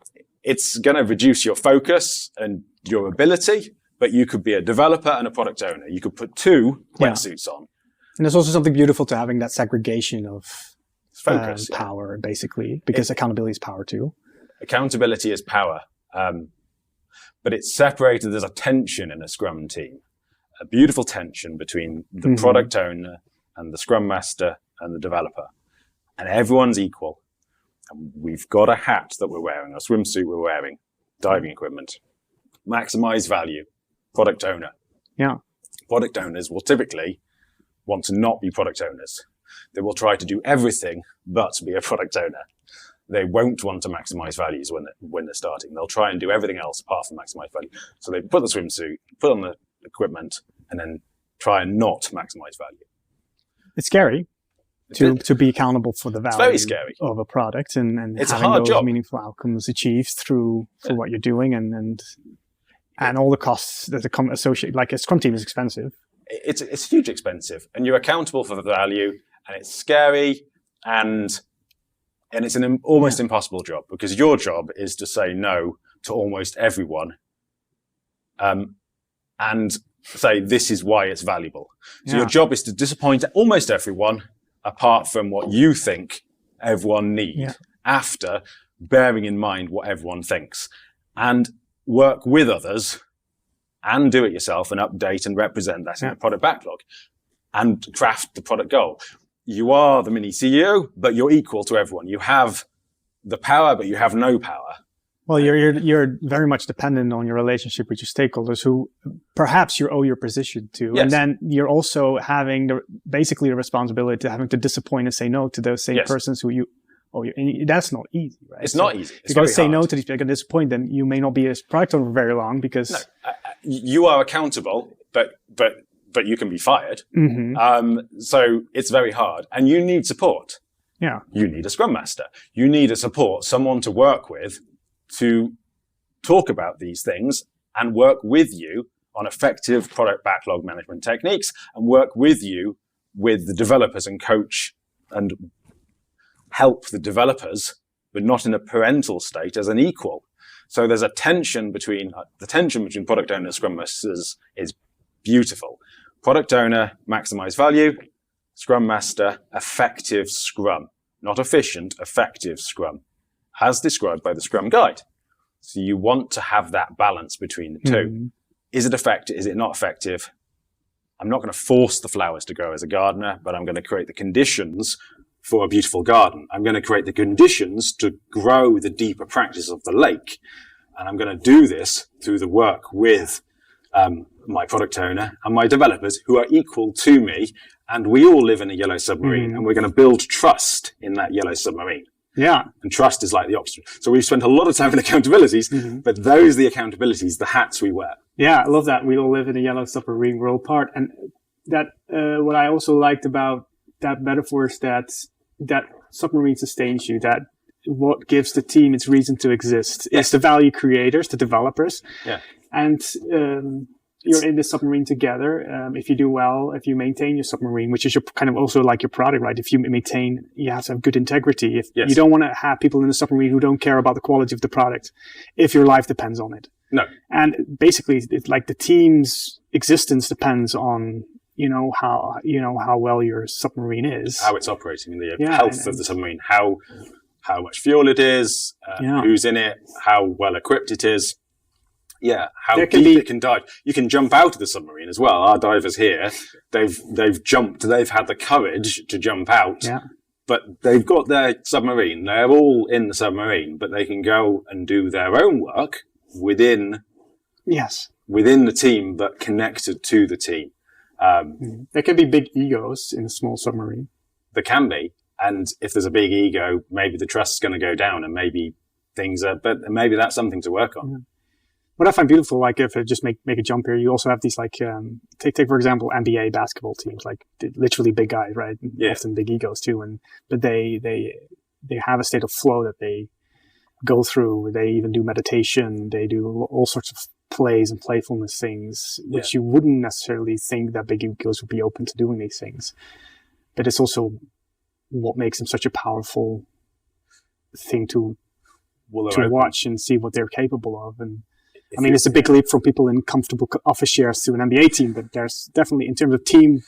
It's going to reduce your focus and your ability, but you could be a developer and a product owner. You could put 2 wetsuits on. And there's also something beautiful to having that segregation of focus, power, basically, because accountability is power too. Accountability is power. but it's separated. There's a tension in a Scrum team, a beautiful tension between the product owner and the Scrum Master and the developer. And everyone's equal. And we've got a hat that we're wearing, a swimsuit we're wearing, diving equipment. Maximize value, product owner. Yeah. Product owners will typically want to not be product owners. They will try to do everything but be a product owner. They won't want to maximize values when they're starting. They'll try and do everything else apart from maximize value. So they put the swimsuit, put on the equipment, and then try and not maximize value. It's scary to be accountable for the value very scary. Of a product and it's having a hard those job. meaningful outcomes achieved through what you're doing and all the costs that come associated. Like a Scrum team is expensive. It's hugely expensive, and you're accountable for the value, and it's scary, and it's an almost impossible job, because your job is to say no to almost everyone, and say this is why it's valuable. So your job is to disappoint almost everyone, apart from what you think everyone needs, after bearing in mind what everyone thinks, and work with others and do it yourself and update and represent that in the product backlog and craft the product goal. You are the mini CEO, but you're equal to everyone. You have the power, but you have no power. Well, you're very much dependent on your relationship with your stakeholders, who perhaps you owe your position to, and then you're also having basically the responsibility to having to disappoint and say no to those same persons who you owe you. And that's not easy, right? It's not easy. If you're going to say no to these people, you're going to disappoint them. You may not be a product owner for very long because you are accountable, but you can be fired. So it's very hard, and you need support. Yeah, you need a Scrum Master. You need a support, someone to work with, to talk about these things and work with you on effective product backlog management techniques, and work with you with the developers and coach and help the developers, but not in a parental state, as an equal. So there's a tension between product owner and Scrum Masters is beautiful. Product owner, maximize value. Scrum Master, effective Scrum. Not efficient, effective Scrum, as described by the Scrum Guide. So you want to have that balance between the two. Is it effective? Is it not effective? I'm not going to force the flowers to grow as a gardener, but I'm going to create the conditions for a beautiful garden. I'm going to create the conditions to grow the deeper practice of the lake. And I'm going to do this through the work with my product owner and my developers, who are equal to me. And we all live in a yellow submarine, and we're going to build trust in that yellow submarine. Yeah. And trust is like the oxygen. So we've spent a lot of time in accountabilities, but those are the accountabilities, the hats we wear. Yeah, I love that. We all live in a yellow submarine. We're all part. And that, what I also liked about that metaphor is that submarine sustains you, that what gives the team its reason to exist is the value creators, the developers. Yeah. And, you're in the submarine together. If you do well, if you maintain your submarine, which is your kind of also like your product, right? If you maintain, you have to have good integrity. If you don't want to have people in the submarine who don't care about the quality of the product, if your life depends on it. No. And basically, it's like the team's existence depends on, how well your submarine is. How it's operating, the health of the submarine, how much fuel it is, who's in it, how well equipped it is. Yeah, how deep it can dive. You can jump out of the submarine as well. Our divers here, they've jumped. They've had the courage to jump out. Yeah. But they've got their submarine. They're all in the submarine, but they can go and do their own work within the team, but connected to the team. There can be big egos in a small submarine. There can be, and if there's a big ego, maybe the trust's going to go down, and maybe but maybe that's something to work on. Yeah. What I find beautiful, like if I just make a jump here, you also have these like, take for example, NBA basketball teams, like literally big guys, right? Yeah. Often big egos too. But they have a state of flow that they go through. They even do meditation. They do all sorts of plays and playfulness things, which you wouldn't necessarily think that big egos would be open to doing these things. But it's also what makes them such a powerful thing to watch and see what they're capable of. And I mean, it's a big leap from people in comfortable office chairs to an NBA team, but there's definitely, in terms of team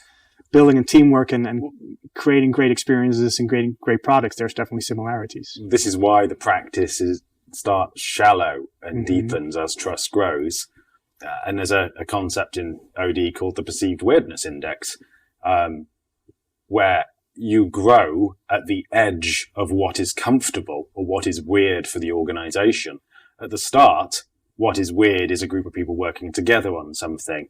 building and teamwork and creating great experiences and creating great products, there's definitely similarities. This is why the practice start shallow and deepens as trust grows. And there's a concept in OD called the perceived weirdness index, where you grow at the edge of what is comfortable or what is weird for the organization. At the start, what is weird is a group of people working together on something.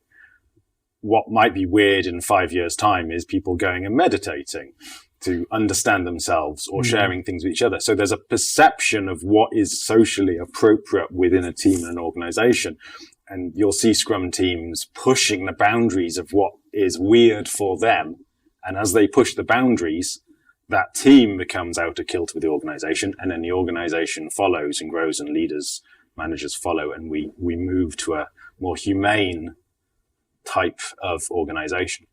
What might be weird in 5 years' time is people going and meditating to understand themselves or sharing things with each other. So there's a perception of what is socially appropriate within a team and an organization. And you'll see Scrum teams pushing the boundaries of what is weird for them. And as they push the boundaries, that team becomes out of kilter with the organization, and then the organization follows and grows, and leaders, managers follow, and we move to a more humane type of organization.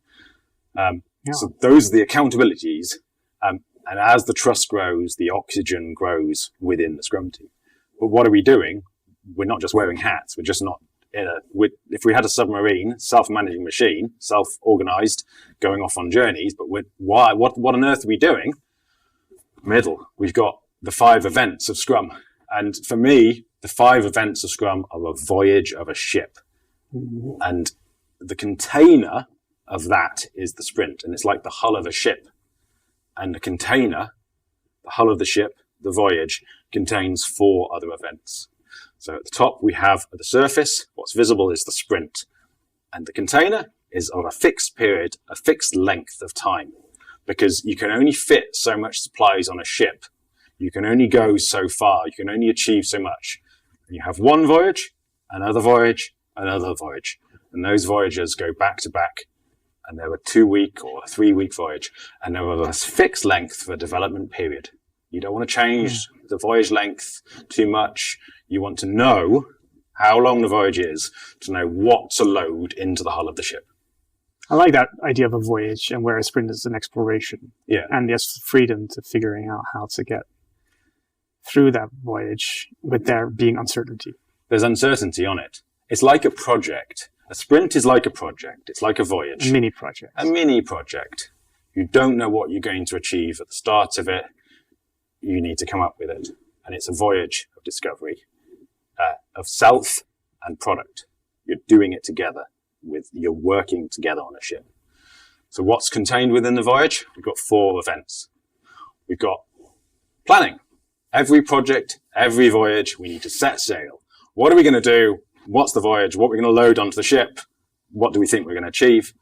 So those are the accountabilities. And as the trust grows, the oxygen grows within the Scrum team. But what are we doing? We're not just wearing hats. We're just not if we had a submarine, self-managing machine, self-organized, going off on journeys, but what on earth are we doing? Middle, we've got the 5 events of Scrum. And for me, the 5 events of Scrum are a voyage of a ship. And the container of that is the sprint. And it's like the hull of a ship. And the container, the hull of the ship, the voyage, contains 4 other events. So at the top, we have at the surface, what's visible is the sprint. And the container is of a fixed period, a fixed length of time, because you can only fit so much supplies on a ship. You can only go so far. You can only achieve so much. And you have one voyage, another voyage, another voyage. And those voyages go back to back. And they're a 2-week or a 3-week voyage. And they're of a fixed length for a development period. You don't want to change the voyage length too much. You want to know how long the voyage is to know what to load into the hull of the ship. I like that idea of a voyage, and where a sprint is an exploration. Yeah. And there's freedom to figuring out how to get through that voyage with there being uncertainty. There's uncertainty on it. It's like a project. A sprint is like a project. It's like a voyage. A mini project. A mini project. You don't know what you're going to achieve at the start of it. You need to come up with it. And it's a voyage of discovery, of self and product. You're doing it together. You're working together on a ship. So what's contained within the voyage? We've got 4 events. We've got planning. Every project, every voyage, we need to set sail. What are we going to do? What's the voyage? What are we going to load onto the ship? What do we think we're going to achieve?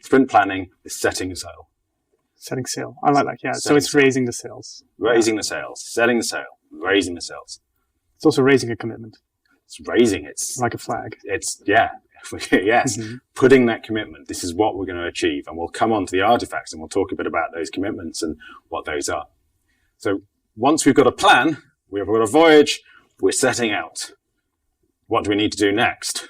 Sprint planning is setting sail. Setting sail. I like that, yeah. So it's raising the sails. Raising the sails, setting the sail, raising the sails. It's also raising a commitment. It's raising. It's like a flag. It's, yeah. Yes. Putting that commitment. This is what we're going to achieve. And we'll come on to the artifacts and we'll talk a bit about those commitments and what those are. So once we've got a plan, we've got a voyage, we're setting out. What do we need to do next?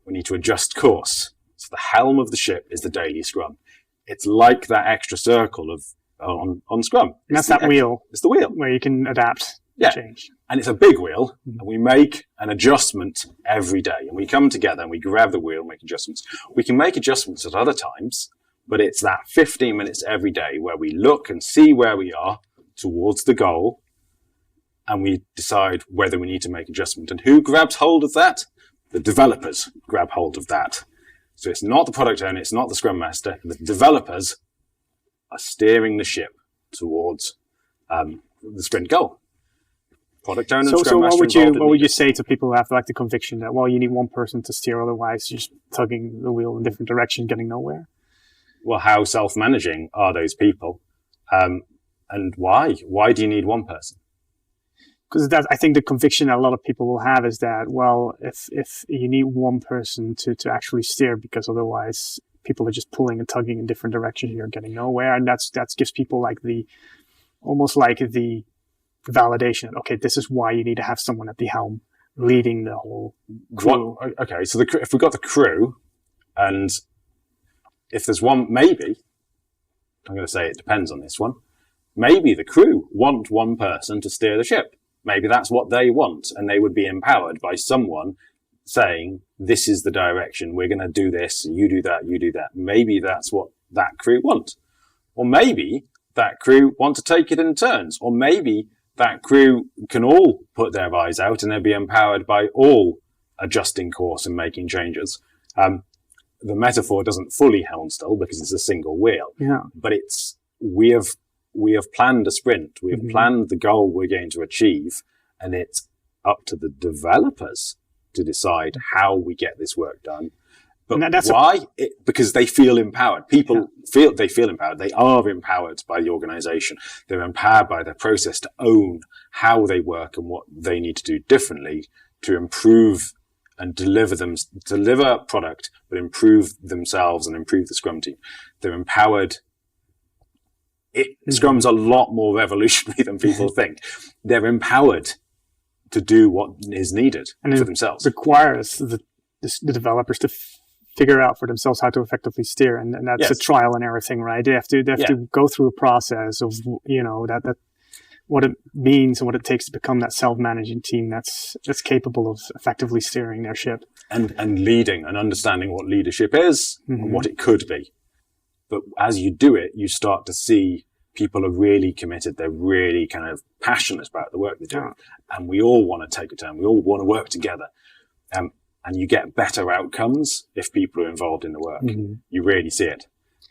We need to adjust course. So the helm of the ship is the daily Scrum. It's like that extra circle of on Scrum. And that's that wheel. It's the wheel. Where you can adapt, change. And it's a big wheel, and we make an adjustment every day. And we come together and we grab the wheel and make adjustments. We can make adjustments at other times, but it's that 15 minutes every day where we look and see where we are towards the goal, and we decide whether we need to make adjustment. And who grabs hold of that? The developers grab hold of that. So it's not the product owner, it's not the Scrum Master. The developers are steering the ship towards the sprint goal. Product owner and Scrum Master. So what would you say to people who have like the conviction that, well, you need one person to steer, otherwise you're just tugging the wheel in different directions, getting nowhere? Well, how self-managing are those people? And why? Why do you need one person? Because I think the conviction that a lot of people will have is that, well, if you need one person to actually steer, because otherwise people are just pulling and tugging in different directions, you're getting nowhere. And that gives people like almost like the validation. Okay, this is why you need to have someone at the helm leading the whole crew. Okay, so if we've got the crew, and if there's one, maybe, I'm going to say it depends on this one, maybe the crew want one person to steer the ship. Maybe that's what they want, and they would be empowered by someone saying, this is the direction, we're going to do this, you do that, you do that. Maybe that's what that crew want. Or maybe that crew want to take it in turns. Or maybe that crew can all put their eyes out and they'll be empowered by all adjusting course and making changes. The metaphor doesn't fully helm still because it's a single wheel, but we have planned a sprint. We have planned the goal we're going to achieve, and it's up to the developers to decide how we get this work done. But why? Because they feel empowered. People feel empowered. They are empowered by the organization. They're empowered by their process to own how they work and what they need to do differently to improve and deliver product, but improve themselves and improve the Scrum team. They're empowered. Scrum's a lot more revolutionary than people think. They're empowered to do what is needed for themselves. It requires the developers to figure out for themselves how to effectively steer, and that's a trial and error thing, right? They have to go through a process of that what it means and what it takes to become that self-managing team that's capable of effectively steering their ship and leading and understanding what leadership is and what it could be. But as you do it, you start to see people are really committed. They're really kind of passionate about the work they're doing, and we all want to take a turn. We all want to work together. And you get better outcomes if people are involved in the work. You really see it.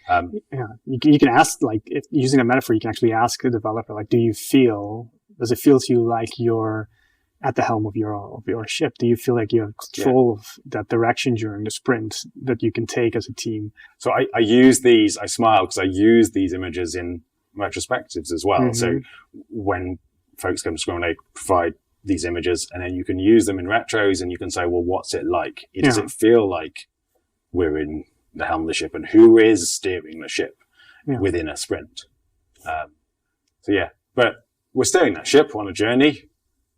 You can ask, like, if using a metaphor, you can actually ask the developer, like, does it feel to you like you're at the helm of your ship? Do you feel like you have control of that direction during the sprint that you can take as a team? So I use these, I smile because I use these images in retrospectives as well. So when folks come to Scrum Lake, provide these images, and then you can use them in retros, and you can say, well, what's it like? Does it feel like we're in the helm of the ship, and who is steering the ship within a sprint? But we're steering that ship on a journey.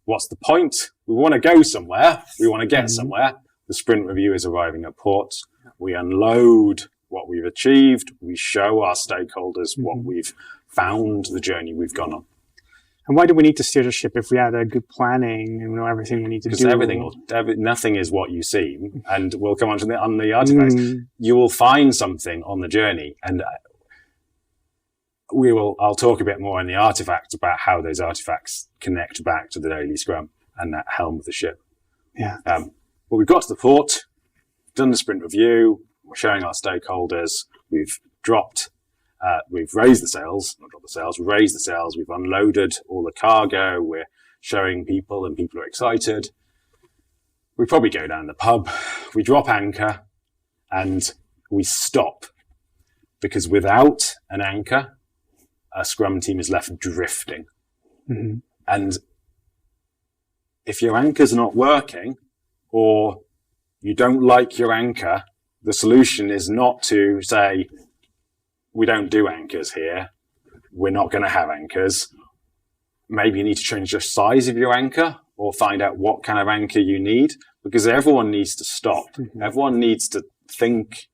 What's the point? We want to go somewhere. We want to get somewhere. The sprint review is arriving at port. We unload what we've achieved. We show our stakeholders what we've found, the journey we've gone on. And why do we need to steer the ship if we had a good planning and we know everything we need to do? Because nothing is what you see. And we'll come on to the artifacts. You will find something on the journey, and I'll talk a bit more in the artifacts about how those artifacts connect back to the daily Scrum and that helm of the ship. But we've got to the port, done the sprint review, we're showing our stakeholders, we've raised the sails, not dropped the sails, we've raised the sails, we've unloaded all the cargo, we're showing people and people are excited. We probably go down the pub, we drop anchor, and we stop. Because without an anchor, a Scrum team is left drifting. And if your anchor's not working, or you don't like your anchor, the solution is not to say, we don't do anchors here. We're not going to have anchors. Maybe you need to change the size of your anchor or find out what kind of anchor you need, because everyone needs to stop. Everyone needs to think,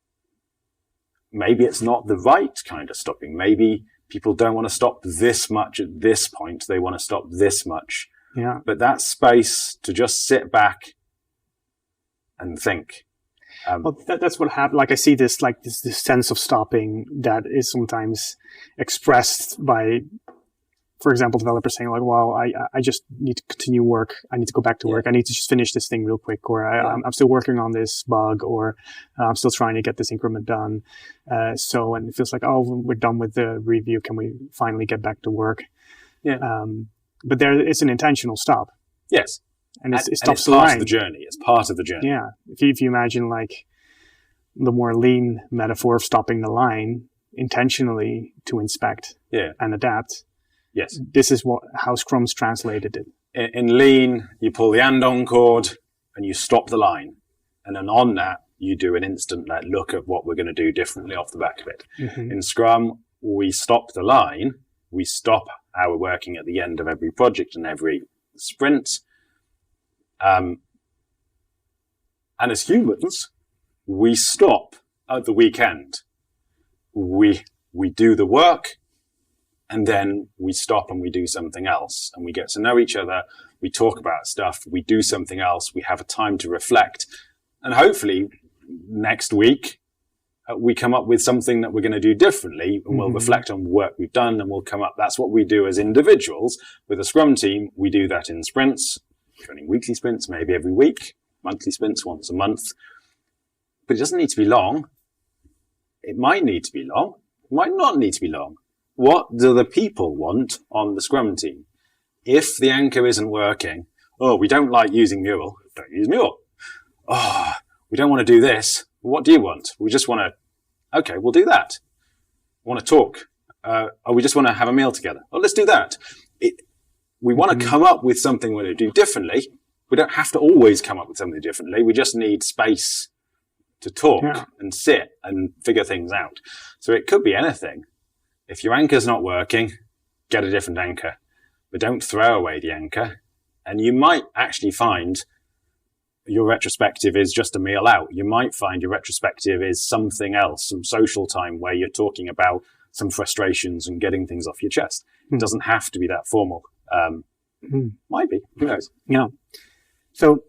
maybe it's not the right kind of stopping. Maybe people don't want to stop this much at this point. They want to stop this much. But that space to just sit and think. Well, that's what happened. Like, I see this sense of stopping that is sometimes expressed by, for example, developers saying like, well, I just need to continue work. I need to go back to work. I need to just finish this thing real quick, or I'm still working on this bug, or I'm still trying to get this increment done. And it feels like, oh, we're done with the review. Can we finally get back to work? But there is an intentional stop. Yes. And it stops it's part of the journey. It's part of the journey. Yeah. If you imagine like the more lean metaphor of stopping the line intentionally to inspect and adapt. Yes. This is how Scrum's translated it. In lean, you pull the and-on cord and you stop the line. And then on that, you do an instant look at what we're going to do differently off the back of it. In Scrum, we stop the line. We stop how we're working at the end of every project and every sprint. And as humans, we stop at the weekend. We do the work, and then we stop and we do something else, and we get to know each other. We talk about stuff. We do something else. We have a time to reflect, and hopefully next week we come up with something that we're going to do differently, and we'll reflect on work we've done, and we'll come up. That's what we do as individuals. With a Scrum team, we do that in sprints, running weekly sprints, maybe every week, monthly sprints once a month. But it doesn't need to be long. It might need to be long. It might not need to be long. What do the people want on the Scrum team? If the anchor isn't working, we don't like using Mural, don't use Mural. We don't want to do this. What do you want? We just want to, okay, we'll do that. We want to talk. We just want to have a meal together. Let's do that. We want to come up with something we're going to do differently. We don't have to always come up with something differently. We just need space to talk and sit and figure things out. So it could be anything. If your anchor's not working, get a different anchor. But don't throw away the anchor. And you might actually find your retrospective is just a meal out. You might find your retrospective is something else, some social time where you're talking about some frustrations and getting things off your chest. It doesn't have to be that formal. Might be. Who knows? Yeah. So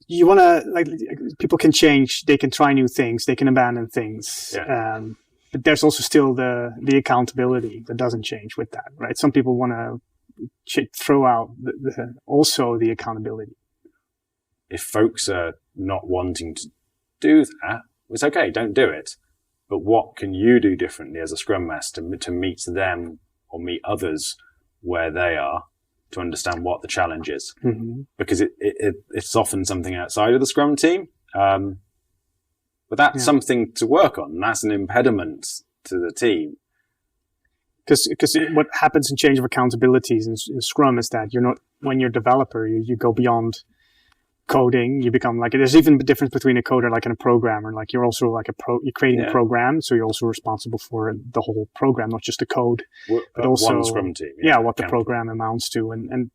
you want to, like, people can change, they can try new things, they can abandon things. Yeah. But there's also still the accountability that doesn't change with that, right? Some people want to throw out also the accountability. If folks are not wanting to do that, it's okay, don't do it. But what can you do differently as a Scrum Master to meet them or meet others where they are, to understand what the challenge is? Because it's often something outside of the Scrum team. But that's something to work on. That's an impediment to the team. Because what happens in change of accountabilities in Scrum is that when you're a developer, you go beyond coding. You become like, there's even a difference between a coder like and a programmer. Like you're also like you're creating a program, so you're also responsible for the whole program, not just the code, but also one Scrum team. What the program amounts to.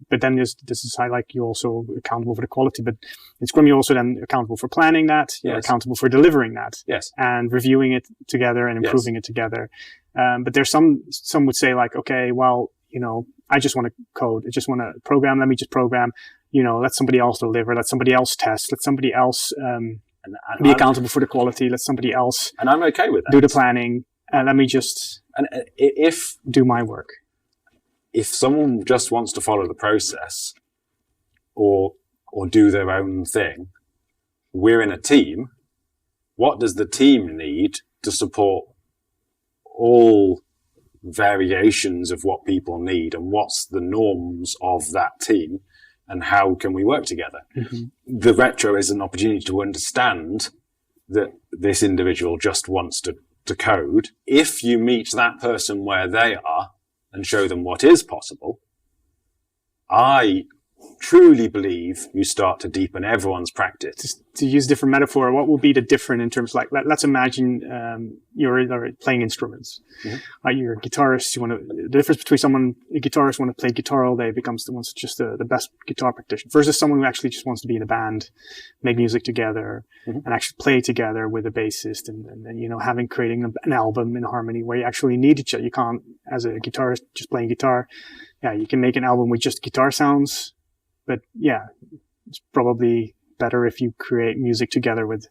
But then this is how, like, you're also accountable for the quality. But in Scrum, you're also then accountable for planning that. You're accountable for delivering that. Yes. And reviewing it together and improving it together. But there's some would say, like, okay, well, I just want to code. I just want to program. Let me just program. Let somebody else deliver. Let somebody else test. Let somebody else be accountable for the quality. Let somebody else. And I'm okay with that. Do the planning. Let me just do my work. If someone just wants to follow the process or do their own thing, we're in a team. What does the team need to support all variations of what people need, and what's the norms of that team, and how can we work together? The retro is an opportunity to understand that this individual just wants to code. If you meet that person where they are and show them what is possible, I truly believe you start to deepen everyone's practice. Just to use different metaphor, what will be the different in terms of, like, let's imagine you're playing instruments. You're a guitarist. The difference between a guitarist want to play guitar all day becomes the one's just the best guitar practitioner versus someone who actually just wants to be in a band, make music together, and actually play together with a bassist, and creating an album in harmony where you actually need each other. You can't, as a guitarist, just playing guitar. Yeah, you can make an album with just guitar sounds. But it's probably better if you create music together with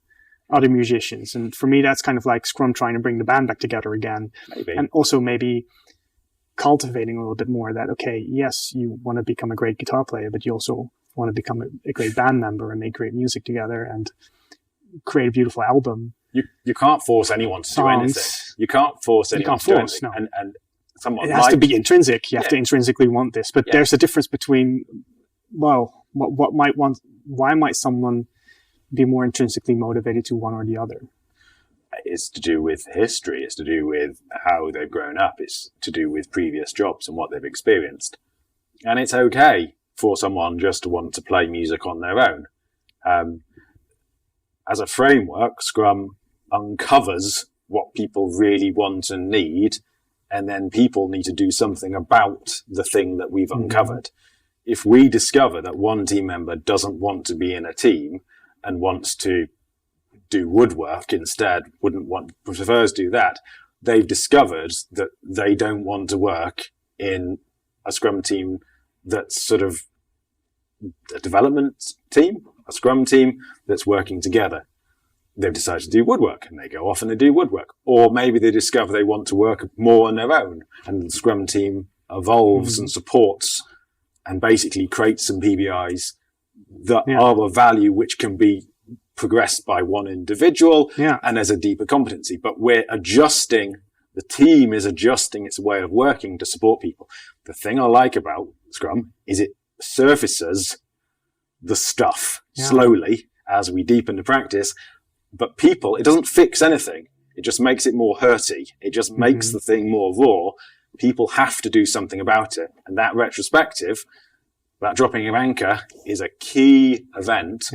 other musicians. And for me, that's kind of like Scrum trying to bring the band back together again. Maybe. And also maybe cultivating a little bit more that, okay, yes, you want to become a great guitar player, but you also want to become a great band member and make great music together and create a beautiful album. You can't force anyone to do anything. You can't force anyone to do anything. No. And someone it has to be intrinsic. You have to intrinsically want this. But there's a difference between, well, why might someone be more intrinsically motivated to one or the other? It's to do with history. It's to do with how they've grown up. It's to do with previous jobs and what they've experienced. And it's okay for someone just to want to play music on their own. As a framework, Scrum uncovers what people really want and need, and then people need to do something about the thing that we've uncovered. If we discover that one team member doesn't want to be in a team and wants to do woodwork instead, prefers to do that, they've discovered that they don't want to work in a Scrum team that's sort of a development team, a Scrum team that's working together. they've decided to do woodwork and they go off and they do woodwork. Or maybe they discover they want to work more on their own and the Scrum team evolves and supports and basically creates some PBIs that are of value, which can be progressed by one individual and as a deeper competency. But we're adjusting, the team is adjusting its way of working to support people. The thing I like about Scrum is it surfaces the stuff slowly as we deepen the practice. But people, it doesn't fix anything. It just makes it more hurty. It just makes the thing more raw. People have to do something about it. And that retrospective, that dropping of anchor, is a key event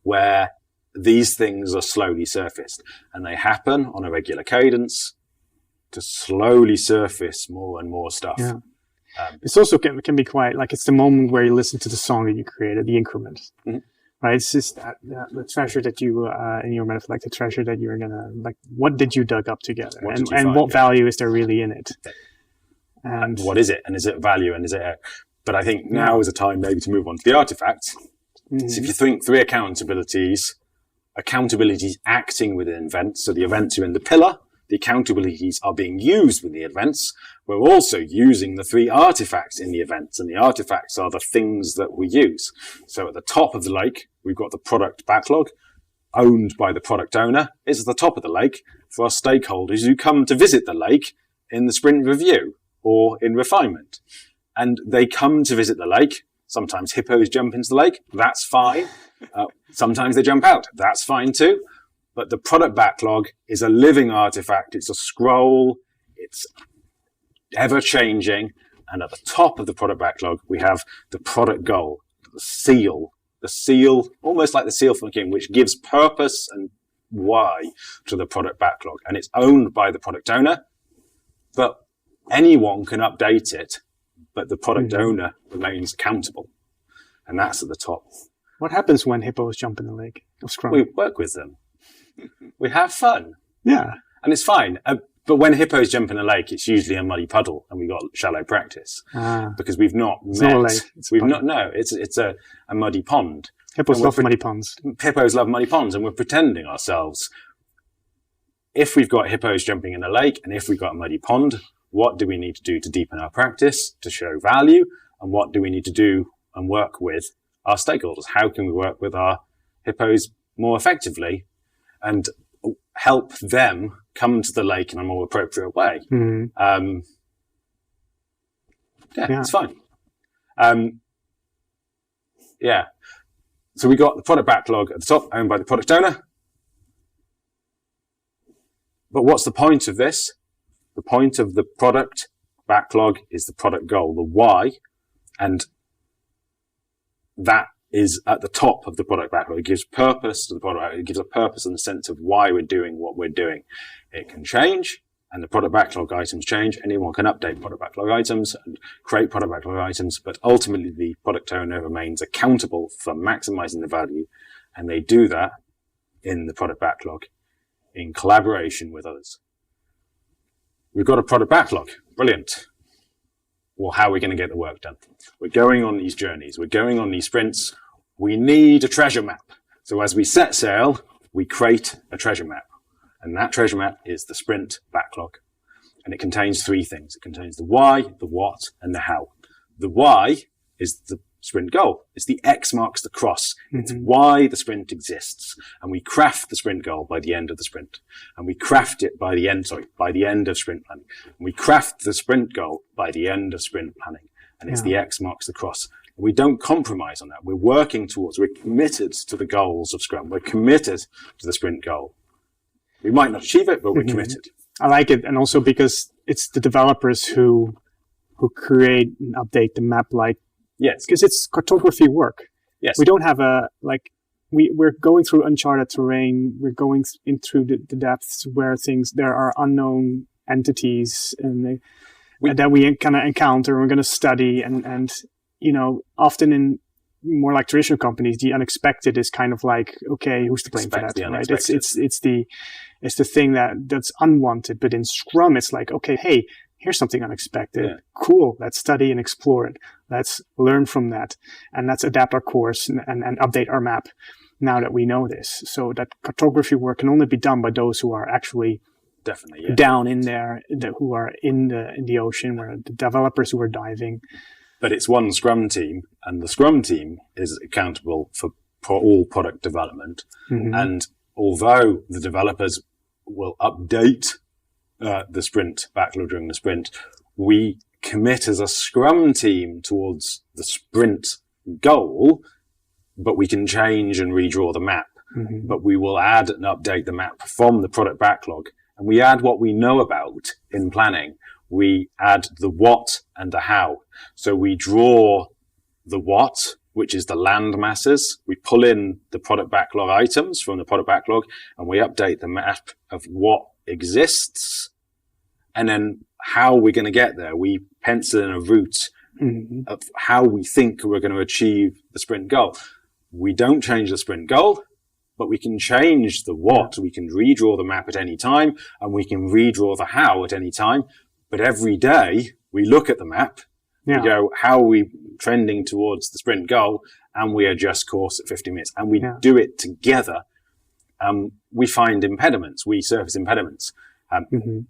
where these things are slowly surfaced. And they happen on a regular cadence to slowly surface more and more stuff. Yeah. It's also can be quite, like, it's the moment where you listen to the song that you created, the increment. Right, it's just the treasure that you in your metaphor, like the treasure that you're gonna, like, what did you dug up together, and what value is there really in it, and what is it, and is it value, and is it? But I think now is a time maybe to move on to the artifacts. So if you think 3 accountabilities acting within events, so the events are in the pillar, the accountabilities are being used with the events. We're also using the 3 artifacts in the events, and the artifacts are the things that we use. So at the top of the lake, we've got the product backlog, owned by the product owner. It's at the top of the lake for our stakeholders who come to visit the lake in the sprint review or in refinement. And they come to visit the lake. Sometimes hippos jump into the lake. That's fine. Sometimes they jump out. That's fine too. But the product backlog is a living artifact. It's a scroll. It's ever-changing. And at the top of the product backlog, we have the product goal, the seal, almost like the seal from the king, which gives purpose and why to the product backlog. And it's owned by the product owner, but anyone can update it, but the product owner remains accountable. And that's at the top. What happens when hippos jump in the lake of Scrum? We work with them. We have fun. Yeah. And it's fine. But when hippos jump in a lake, it's usually a muddy puddle and we've got shallow practice. Because we've not met. Not a lake. It's a muddy pond. Hippos love muddy ponds. Hippos love muddy ponds, and we're pretending ourselves. If we've got hippos jumping in a lake and if we've got a muddy pond, what do we need to do to deepen our practice, to show value? And what do we need to do and work with our stakeholders? How can we work with our hippos more effectively and help them come to the lake in a more appropriate way? It's fine. So we got the product backlog at the top, owned by the product owner. But what's the point of this? The point of the product backlog is the product goal, the why, and that is at the top of the product backlog. It gives purpose to the product. It gives a purpose and a sense of why we're doing what we're doing. It can change, and the product backlog items change. Anyone can update product backlog items and create product backlog items, but ultimately the product owner remains accountable for maximizing the value, and they do that in the product backlog in collaboration with others. We've got a product backlog. Brilliant. Well, how are we going to get the work done? We're going on these journeys. We're going on these sprints. We need a treasure map. So as we set sail, we create a treasure map. And that treasure map is the sprint backlog. And it contains 3 things. It contains the why, the what, and the how. The why is the sprint goal. It's the X marks the cross. It's why the sprint exists. And we craft the sprint goal by the end of the sprint. And we craft it by the end of sprint planning. And we craft the sprint goal by the end of sprint planning. And it's the X marks the cross. And we don't compromise on that. We're working towards, we're committed to the goals of Scrum. We're committed to the sprint goal. We might not achieve it, but we're committed. I like it. And also because it's the developers who create and update the map, like, because it's cartography work. Yes. We don't have we're going through uncharted terrain. We're going through the depths where there are unknown entities and that we kind of encounter. We're going to study and often in more like traditional companies, the unexpected is kind of like, okay, who's to blame for that, right? It's the thing that's unwanted. But in Scrum, it's like, okay, hey, here's something unexpected. Yeah. Cool. Let's study and explore it. Let's learn from that. And let's adapt our course and update our map. now that we know this. So that cartography work can only be done by those who are actually definitely down in there, who are in the ocean, where the developers who are diving. But it's one Scrum team, and the Scrum team is accountable for all product development. Mm-hmm. And although the developers will update the sprint backlog during the sprint, we commit as a Scrum team towards the sprint goal, but we can change and redraw the map. Mm-hmm. But we will add and update the map from the product backlog. And we add what we know about in planning. We add the what and the how. So we draw the what, which is the land masses. We pull in the product backlog items from the product backlog, and we update the map of what exists. And then how we're going to get there. We pencil in a route mm-hmm. of how we think we're going to achieve the sprint goal. We don't change the sprint goal, but we can change the what. We can redraw the map at any time, and we can redraw the how at any time. But every day we look at the map, we go, how are we trending towards the sprint goal? And we adjust course at 50 minutes, and we do it together. We find impediments, we surface impediments. Mm-hmm.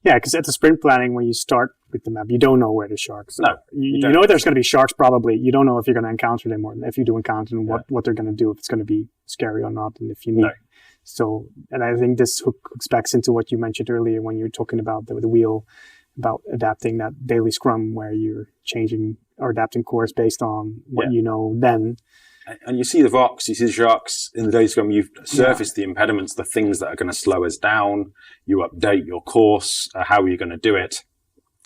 Yeah, because at the sprint planning, when you start with the map, you don't know where the sharks are. No, you know there's going to be sharks probably. You don't know if you're going to encounter them, or if you do encounter them, what they're going to do, if it's going to be scary or not, and if you need. No. So, and I think this hooks back into what you mentioned earlier when you were talking about the wheel, about adapting that daily Scrum where you're changing or adapting course based on what you know then. And you see the rocks, you see the sharks in the daily Scrum. You've surfaced the impediments, the things that are going to slow us down. You update your course, how are you going to do it?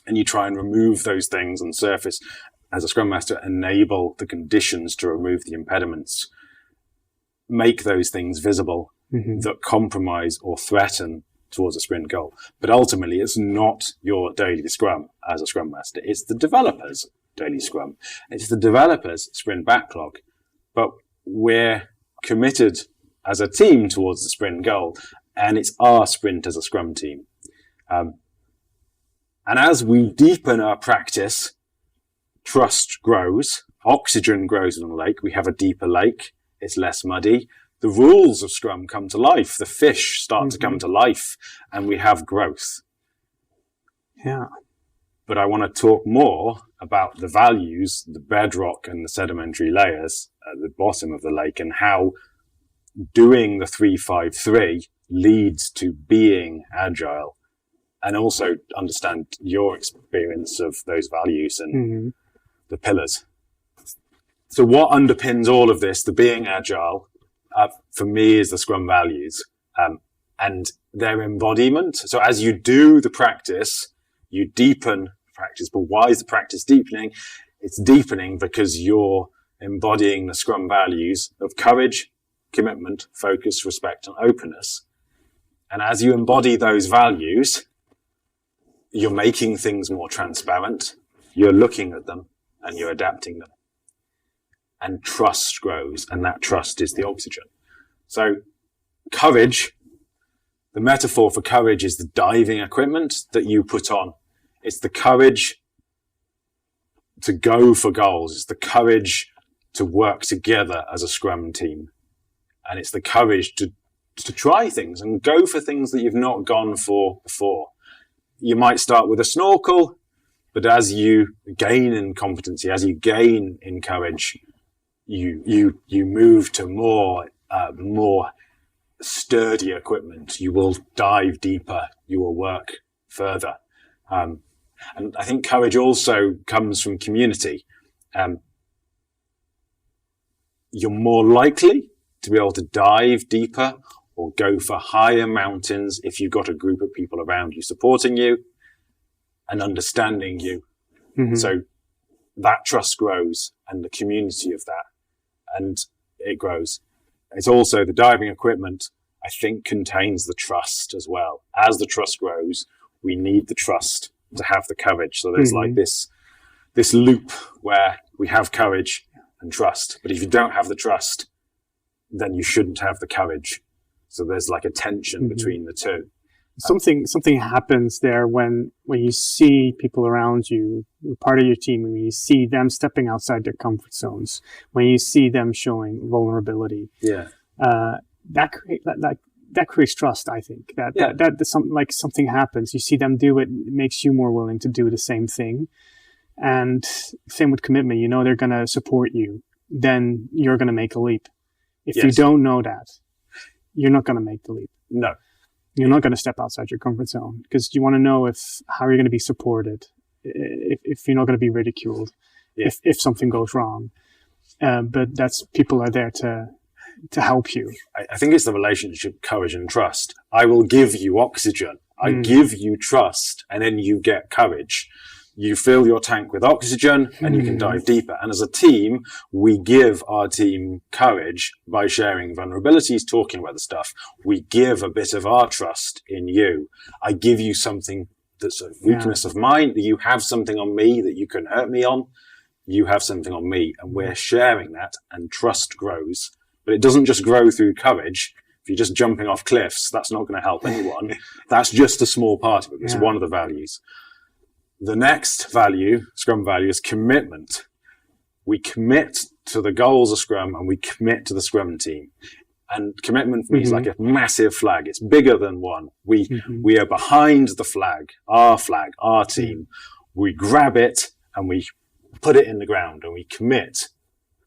And you try and remove those things and surface, as a Scrum Master, enable the conditions to remove the impediments. Make those things visible mm-hmm. that compromise or threaten towards a sprint goal. But ultimately, it's not your daily Scrum as a Scrum Master. It's the developer's daily Scrum. It's the developer's sprint backlog. But we're committed as a team towards the sprint goal, and it's our sprint as a Scrum team. And as we deepen our practice, trust grows, oxygen grows in the lake. We have a deeper lake. It's less muddy. The rules of Scrum come to life. The fish start to come to life, and we have growth. Yeah. But I want to talk more about the values, the bedrock and the sedimentary layers at the bottom of the lake, and how doing the 3-5-3 leads to being agile, and also understand your experience of those values and mm-hmm. the pillars. So what underpins all of this, the being agile, for me is the Scrum values and their embodiment. So as you do the practice, you deepen practice. But why is the practice deepening? It's deepening because you're embodying the Scrum values of courage, commitment, focus, respect, and openness. And as you embody those values, you're making things more transparent. You're looking at them and you're adapting them. And trust grows, and that trust is the oxygen. So courage, the metaphor for courage is the diving equipment that you put on. It's the courage to go for goals. It's the courage to work together as a Scrum team. And it's the courage to try things and go for things that you've not gone for before. You might start with a snorkel, but as you gain in competency, as you gain in courage, you move to more sturdy equipment. You will dive deeper. You will work further. And I think courage also comes from community. You're more likely to be able to dive deeper or go for higher mountains if you've got a group of people around you supporting you and understanding you. Mm-hmm. So that trust grows, and the community of that, and it grows. It's also the diving equipment, I think, contains the trust as well. As the trust grows, we need the trust to have the courage. So there's mm-hmm. like this loop where we have courage and trust. But if you don't have the trust, then you shouldn't have the courage. So there's like a tension mm-hmm. between the two. Something happens there when you see people around you, part of your team, when you see them stepping outside their comfort zones, when you see them showing vulnerability. Yeah. That creates trust. I think something happens. You see them do it, it makes you more willing to do the same thing. And same with commitment. You know they're going to support you. Then you're going to make a leap. If you don't know that, you're not going to make the leap. No. You're not going to step outside your comfort zone because you want to know how you're going to be supported, if you're not going to be ridiculed, if something goes wrong. But people are there to help you. I think it's the relationship, courage and trust. I will give you oxygen. I give you trust, and then you get courage. You fill your tank with oxygen and you can dive deeper. And as a team, we give our team courage by sharing vulnerabilities, talking about the stuff. We give a bit of our trust in you. I give you something that's a weakness of mine, that you have something on me that you can hurt me on. You have something on me, and we're sharing that, and trust grows. But it doesn't just grow through courage. If you're just jumping off cliffs, that's not going to help anyone. That's just a small part of it. It's one of the values. The next value, Scrum value, is commitment. We commit to the goals of Scrum and we commit to the Scrum team. And commitment for me is like a massive flag. It's bigger than one. We are behind the flag, our team. We grab it and we put it in the ground and we commit.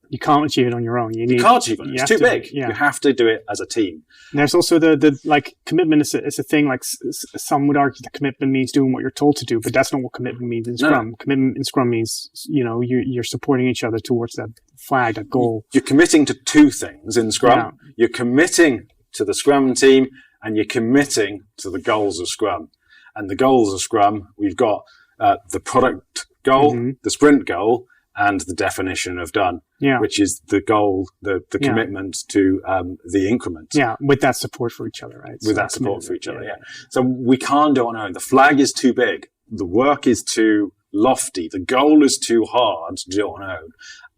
You can't achieve it on your own. You can't achieve it. It's too big. You have to do it as a team. And there's also the commitment is a thing. Like some would argue that commitment means doing what you're told to do, but that's not what commitment means in Scrum. Commitment in Scrum means you're supporting each other towards that flag, that goal. You're committing to two things in Scrum. Yeah. You're committing to the Scrum team, and you're committing to the goals of Scrum. And the goals of Scrum, we've got the product goal, the sprint goal, and the definition of done, which is the goal, the commitment to the increment. Yeah, with that support for each other, right? With that support for each other, So we can't do it on our own. The flag is too big. The work is too lofty. The goal is too hard to do it on our own.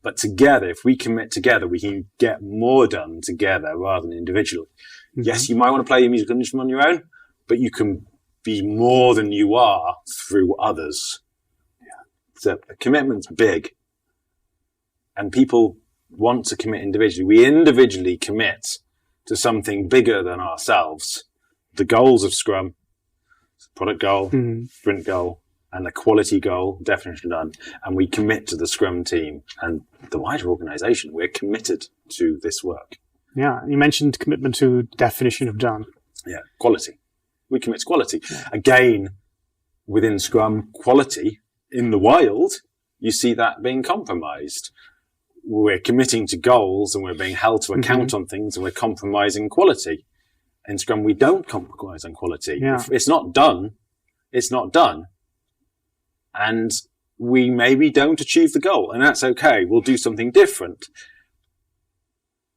But together, if we commit together, we can get more done together rather than individually. Yes, you might want to play your musical instrument on your own, but you can be more than you are through others. So the commitment's big. And people want to commit individually. We individually commit to something bigger than ourselves. The goals of Scrum, product goal, sprint goal, and the quality goal, definition done. And we commit to the Scrum team and the wider organization. We're committed to this work. Yeah. You mentioned commitment to definition of done. Yeah. Quality. We commit to quality. Yeah. Again, within Scrum, quality in the wild, you see that being compromised. We're committing to goals and we're being held to account on things and we're compromising quality. In Scrum, we don't compromise on quality. Yeah. If it's not done, it's not done. And we maybe don't achieve the goal, and that's okay. We'll do something different.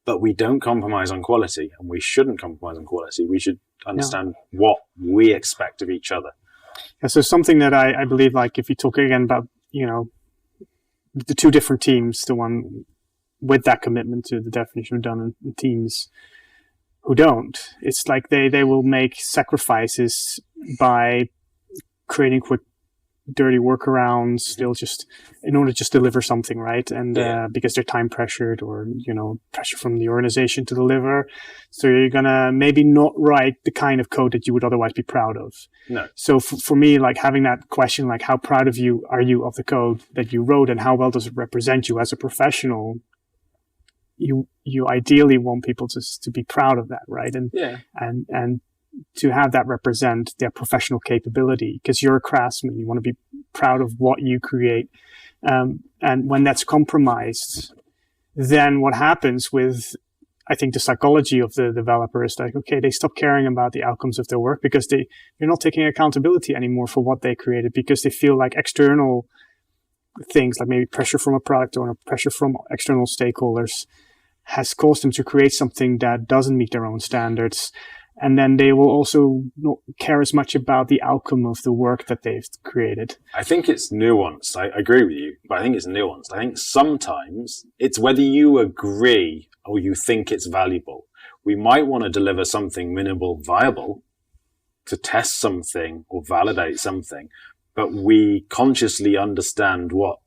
But we don't compromise on quality, and we shouldn't compromise on quality. We should understand what we expect of each other. Yeah, so something that I believe, like if you talk again about, the two different teams, the one with that commitment to the definition of done and teams who don't, it's like they will make sacrifices by creating quick, dirty workarounds. They'll just, in order to just deliver something, right? And because they're time pressured or, pressure from the organization to deliver. So you're going to maybe not write the kind of code that you would otherwise be proud of. No. So for me, like having that question, like how proud of you are you of the code that you wrote and how well does it represent you as a professional? You ideally want people to be proud of that, right? And to have that represent their professional capability, because you're a craftsman, you want to be proud of what you create. And when that's compromised, then what happens with, I think, the psychology of the developer is like, okay, they stop caring about the outcomes of their work because they're not taking accountability anymore for what they created, because they feel like external things, like maybe pressure from a product owner, pressure from external stakeholders, has caused them to create something that doesn't meet their own standards. And then they will also not care as much about the outcome of the work that they've created. I think it's nuanced. I agree with you, but I think it's nuanced. I think sometimes it's whether you agree or you think it's valuable. We might want to deliver something minimal viable, to test something or validate something, but we consciously understand what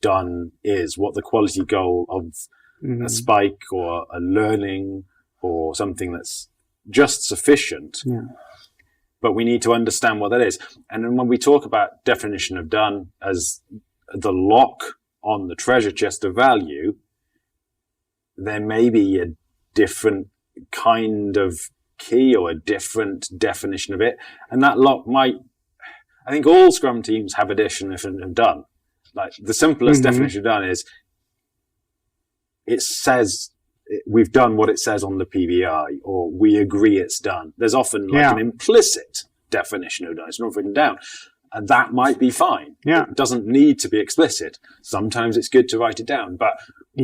done is, what the quality goal of a spike or a learning or something that's just sufficient. Yeah. But we need to understand what that is. And then when we talk about definition of done as the lock on the treasure chest of value, there may be a different kind of key or a different definition of it. And that lock might, I think all Scrum teams have a definition of done. Like the simplest definition of done is it says we've done what it says on the PBI, or we agree it's done. There's often like an implicit definition of done. It's not written down. And that might be fine. Yeah. It doesn't need to be explicit. Sometimes it's good to write it down. But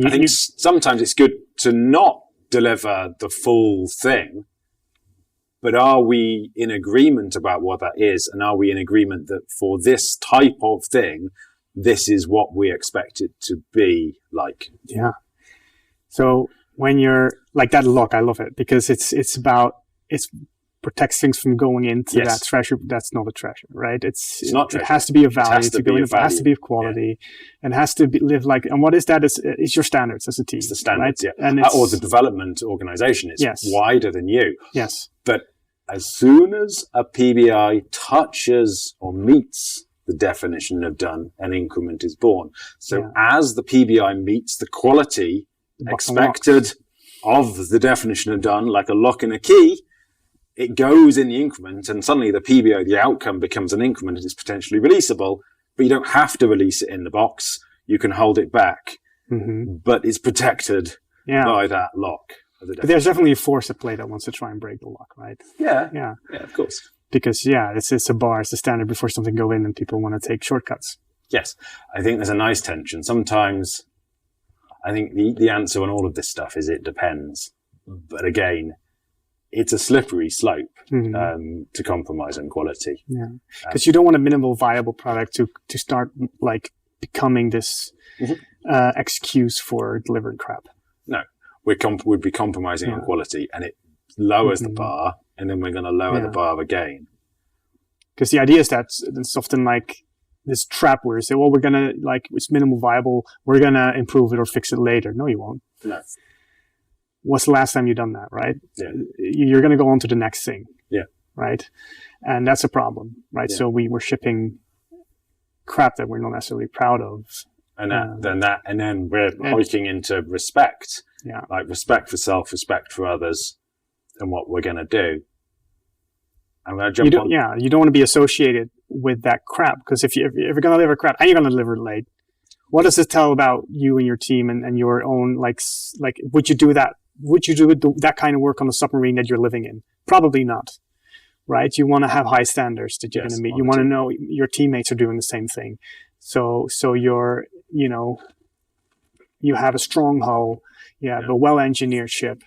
I think sometimes it's good to not deliver the full thing. But are we in agreement about what that is? And are we in agreement that for this type of thing, this is what we expect it to be like? Yeah. So when you're like that lock, I love it because it protects things from going into that treasure. That's not a treasure, right? It's not treasure. It has to be a value to go in. It has to be of quality, and has to live like. And what is that? It's your standards as a team. It's the standards, right? And or the development organization is wider than you. Yes. But as soon as a PBI touches or meets the definition of done, an increment is born. So as the PBI meets the quality expected of the definition of done, like a lock and a key, it goes in the increment, and suddenly the PBI, the outcome, becomes an increment and it's potentially releasable, but you don't have to release it in the box. You can hold it back, but it's protected by that lock. But there's definitely a force at play that wants to try and break the lock, right? Yeah, of course. Because, it's a bar, it's a standard before something go in and people want to take shortcuts. Yes, I think there's a nice tension. Sometimes I think the answer on all of this stuff is it depends. But again, it's a slippery slope to compromise on quality. Yeah, because you don't want a minimal viable product to start like becoming this excuse for delivering crap. No, we'd be compromising on quality, and it lowers the bar, and then we're going to lower the bar again. Because the idea is that it's often like this trap where you say, well, we're going to, like, it's minimal viable, we're going to improve it or fix it later. No, you won't. No. What's the last time you've done that, right? Yeah. You're going to go on to the next thing. Yeah. Right? And that's a problem, right? Yeah. So we're shipping crap that we're not necessarily proud of. And then we're hiking into respect. Yeah. Like respect for self, respect for others, and what we're going to do. I'm going to jump on. Yeah, you don't want to be associated with that crap, because if you're going to deliver crap and you're going to deliver it late, what does it tell about you and your team and your own, like would you do that? Would you do that kind of work on the submarine that you're living in? Probably not, right? You want to have high standards that you're going to meet. You want to know your teammates are doing the same thing. So you're, you have a strong hull, but well-engineered ship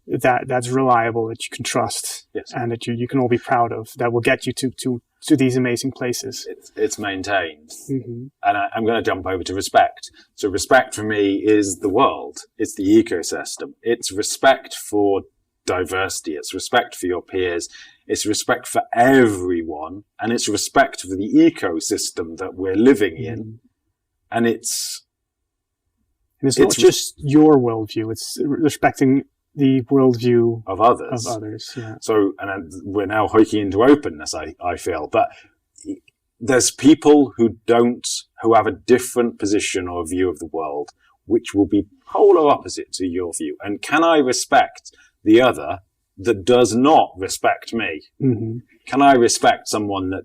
that's reliable, that you can trust, and that you can all be proud of, that will get you to these amazing places. It's maintained. Mm-hmm. And I'm going to jump over to respect. So respect for me is the world. It's the ecosystem. It's respect for diversity. It's respect for your peers. It's respect for everyone. And it's respect for the ecosystem that we're living in. And it's not just your worldview. It's respecting the worldview of others. Yeah. So, and we're now hiking into openness, I feel, but there's people who have a different position or view of the world, which will be polar opposite to your view. And can I respect the other that does not respect me? Mm-hmm. Can I respect someone that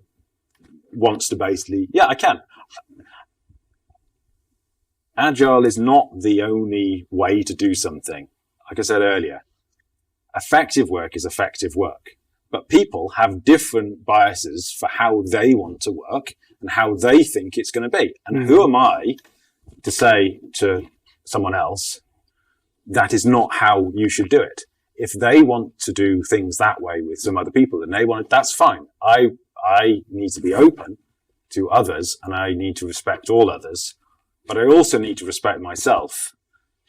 wants to basically, I can. Agile is not the only way to do something. Like I said earlier, effective work is effective work, but people have different biases for how they want to work and how they think it's going to be. And who am I to say to someone else, that is not how you should do it? If they want to do things that way with some other people and they want it, that's fine. I need to be open to others and I need to respect all others, but I also need to respect myself.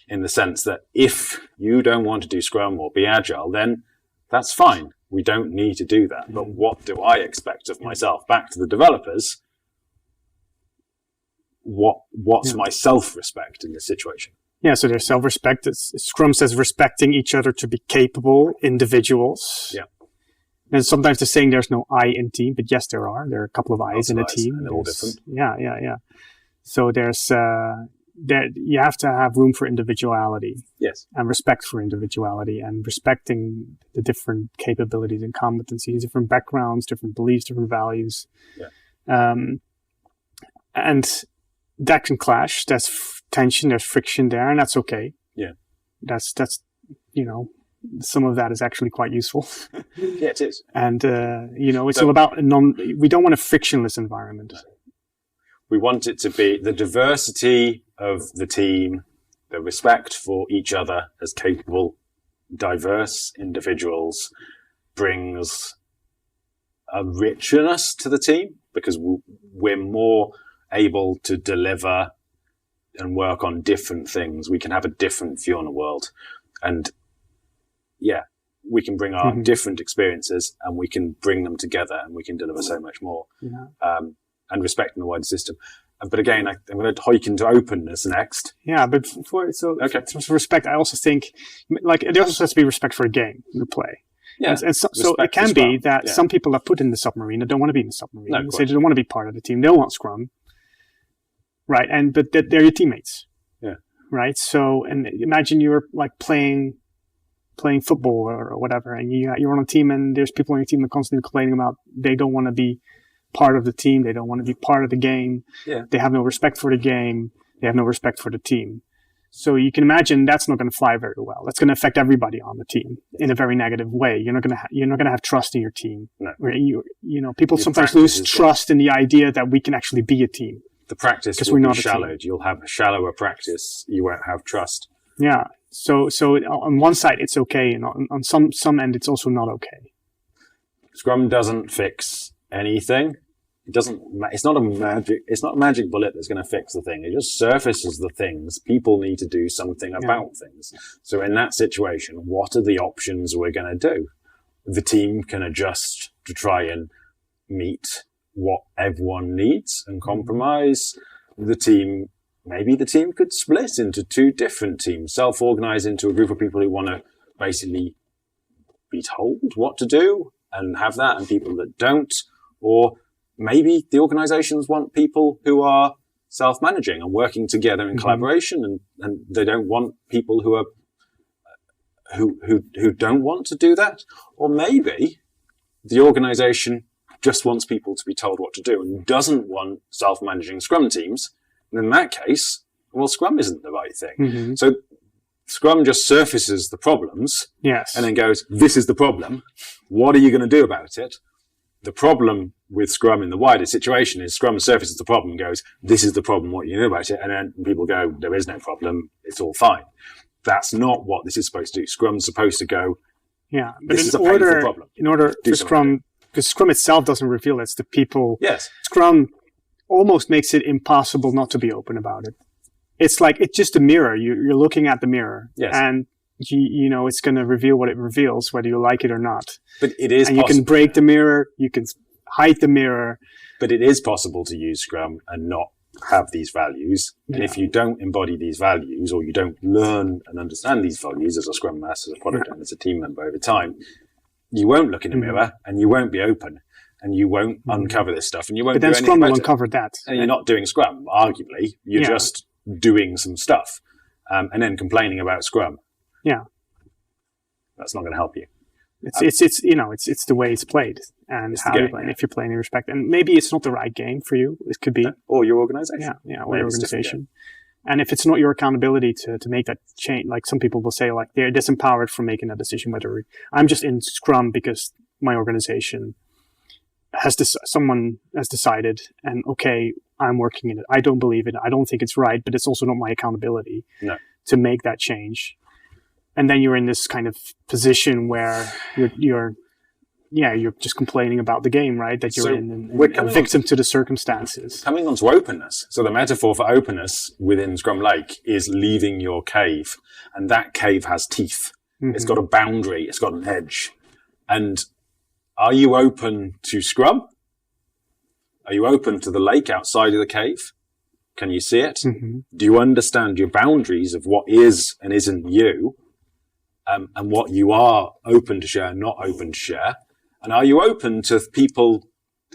In the sense that if you don't want to do Scrum or be Agile, then that's fine. We don't need to do that. But what do I expect of myself? Back to the developers. What's my self-respect in this situation? Yeah, so there's self-respect. Scrum says respecting each other to be capable individuals. Yeah. And sometimes they're saying there's no I in team, but yes, there are. There are a couple of I's in a team. And they're all different. Yeah. So there's you have to have room for individuality. Yes. And respect for individuality, and respecting the different capabilities and competencies, different backgrounds, different beliefs, different values. Yeah. And that can clash. There's tension, there's friction there, and that's okay. Yeah. That's some of that is actually quite useful. Yeah, it is. And it's all about we don't want a frictionless environment. We want it to be the diversity of the team, the respect for each other as capable, diverse individuals brings a richness to the team, because we're more able to deliver and work on different things. We can have a different view on the world. And we can bring our different experiences and we can bring them together and we can deliver so much more. Yeah. And respecting the wider system. But again, I'm going to hike into openness next. Yeah, but for respect, I also think, like, there also has to be respect for a game you play. Yeah, and so it can be that some people are put in the submarine that don't want to be in the submarine. They say they don't want to be part of the team. They don't want Scrum. Right, but they're your teammates. Yeah. Right, so, and imagine you're like playing football or whatever, and you're on a team and there's people on your team that are constantly complaining about they don't want to be part of the team, they don't want to be part of the game, they have no respect for the game, they have no respect for the team. So you can imagine that's not going to fly very well. That's going to affect everybody on the team in a very negative way. You're not going to have trust in your team. No. People sometimes lose trust in the idea that we can actually be a team. The practice will be shallowed. You'll have a shallower practice. You won't have trust. Yeah. So on one side it's okay, and on some end it's also not okay. Scrum doesn't fix anything. It's not a magic bullet that's going to fix the thing. It just surfaces the things. People need to do something about things. So in that situation, what are the options we're going to do? The team can adjust to try and meet what everyone needs and compromise. Maybe the team could split into two different teams, self-organize into a group of people who want to basically be told what to do and have that, and people that don't. Or maybe the organizations want people who are self-managing and working together in collaboration, and they don't want people who don't want to do that. Or maybe the organization just wants people to be told what to do and doesn't want self-managing Scrum teams. And in that case, well, Scrum isn't the right thing. So Scrum just surfaces the problems and then goes, this is the problem. What are you going to do about it? The problem with Scrum in the wider situation is Scrum surfaces the problem and goes, this is the problem, what are you going to do about it? And then people go, there is no problem, it's all fine. That's not what this is supposed to do. Scrum's supposed to go, but in order for Scrum, because Scrum itself doesn't reveal it to people. Yes. Scrum almost makes it impossible not to be open about it. It's like, it's just a mirror. You're looking at the mirror. Yes. And it's going to reveal what it reveals, whether you like it or not. But it is possible. You can break the mirror, you can hide the mirror. But it is possible to use Scrum and not have these values. And if you don't embody these values, or you don't learn and understand these values as a Scrum Master, as a product owner, as a team member over time, you won't look in the mirror and you won't be open and you won't uncover this stuff and you won't do anything about it. But then Scrum will uncover that. And you're not doing Scrum, arguably. You're just doing some stuff and then complaining about Scrum. Yeah. That's not going to help you. It's the way it's played and how you play. And if you're playing in respect, and maybe it's not the right game for you. It could be. Or your organization. Yeah, or your organization. And if it's not your accountability to make that change, like some people will say, like they're disempowered from making that decision, whether I'm just in Scrum because my organization someone has decided, and okay, I'm working in it. I don't believe it. I don't think it's right, but it's also not my accountability to make that change. And then you're in this kind of position where you're just complaining about the game, right? That you're a victim to the circumstances. Coming on to openness. So the metaphor for openness within Scrum Lake is leaving your cave. And that cave has teeth. It's got a boundary. It's got an edge. And Are you open to Scrum? Are you open to the lake outside of the cave? Can you see it? Mm-hmm. Do you understand your boundaries of what is and isn't you, and what you are open to share and not open to share? And are you open to people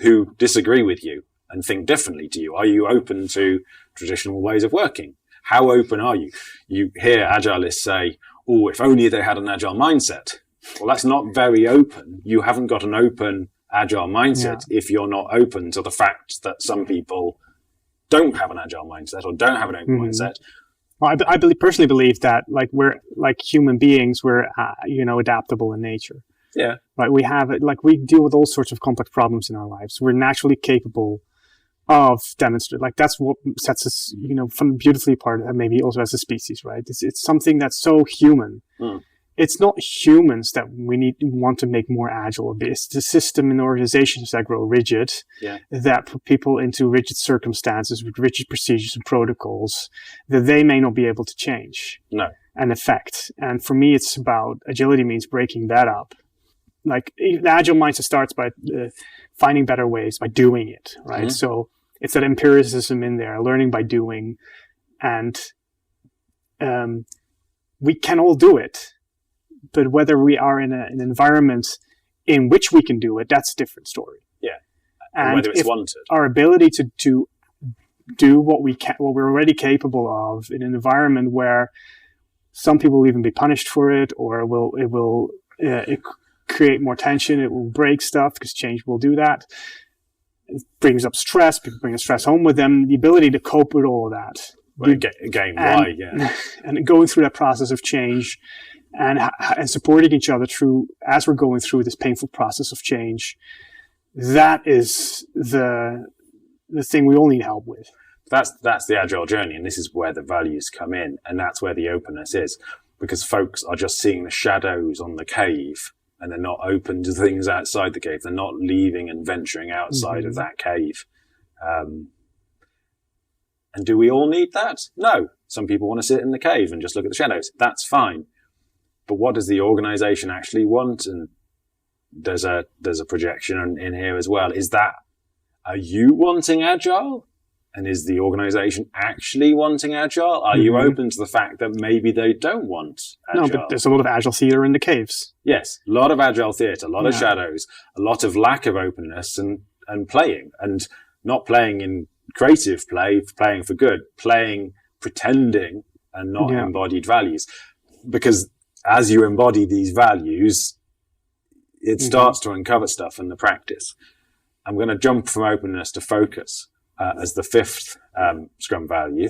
who disagree with you and think differently to you? Are you open to traditional ways of working? How open are you? You hear agilists say, oh, if only they had an agile mindset. Well, that's not very open. You haven't got an open agile mindset if you're not open to the fact that some people don't have an agile mindset or don't have an open mindset. Well, I personally believe that we're like human beings, we're adaptable in nature. Yeah. Like we deal with all sorts of complex problems in our lives. We're naturally capable of demonstrating. Like that's what sets us, beautifully apart. Maybe also as a species, right? It's something that's so human. It's not humans that we want to make more agile. It's the system and organizations that grow rigid, that put people into rigid circumstances with rigid procedures and protocols that they may not be able to change and affect. And for me, it's about agility means breaking that up. Like the agile mindset starts by finding better ways, by doing it, right? Mm-hmm. So it's that empiricism in there, learning by doing, and we can all do it. But whether we are in an environment in which we can do it, that's a different story. Yeah, and whether it's wanted. Our ability to do what we're already capable of in an environment where some people will even be punished for it, or it will create more tension. It will break stuff because change will do that. It brings up stress. People bring the stress home with them. The ability to cope with all of that. And going through that process of change. And supporting each other as we're going through this painful process of change, that is the thing we all need help with. That's the agile journey, and this is where the values come in, and that's where the openness is, because folks are just seeing the shadows on the cave, and they're not open to things outside the cave. They're not leaving and venturing outside of that cave. And do we all need that? No. Some people want to sit in the cave and just look at the shadows. That's fine. But what does the organization actually want? And there's a projection in here as well. Are you wanting agile? And is the organization actually wanting agile? Are you open to the fact that maybe they don't want agile? No, but there's a lot of agile theater in the caves. Yes, a lot of agile theater, a lot of shadows, a lot of lack of openness and playing. And not playing in creative play, playing for good, playing pretending and not embodied values. Because as you embody these values, it starts to uncover stuff in the practice. I'm going to jump from openness to focus as the fifth Scrum value.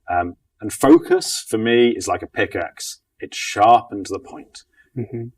And focus, for me, is like a pickaxe. It's sharp and to the point. Mm-hmm.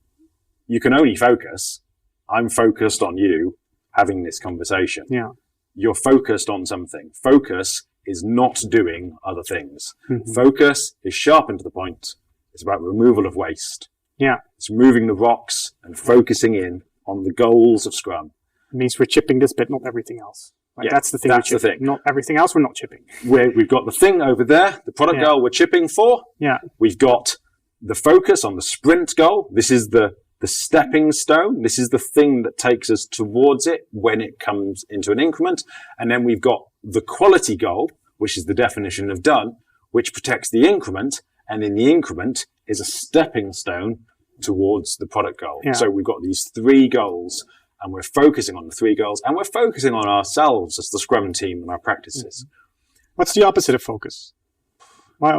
You can only focus. I'm focused on you having this conversation. Yeah. You're focused on something. Focus is not doing other things. Mm-hmm. Focus is sharp and to the point. It's about removal of waste. Yeah. It's removing the rocks and focusing in on the goals of Scrum. It means we're chipping this bit, not everything else. Like that's the thing. That's the thing. Not everything else we're not chipping. We've got the thing over there, the product goal we're chipping for. Yeah. We've got the focus on the sprint goal. This is the stepping stone. This is the thing that takes us towards it when it comes into an increment. And then we've got the quality goal, which is the definition of done, which protects the increment. And in the increment is a stepping stone towards the product goal. Yeah. So we've got these three goals, and we're focusing on the three goals, and we're focusing on ourselves as the Scrum team and our practices. What's the opposite of focus?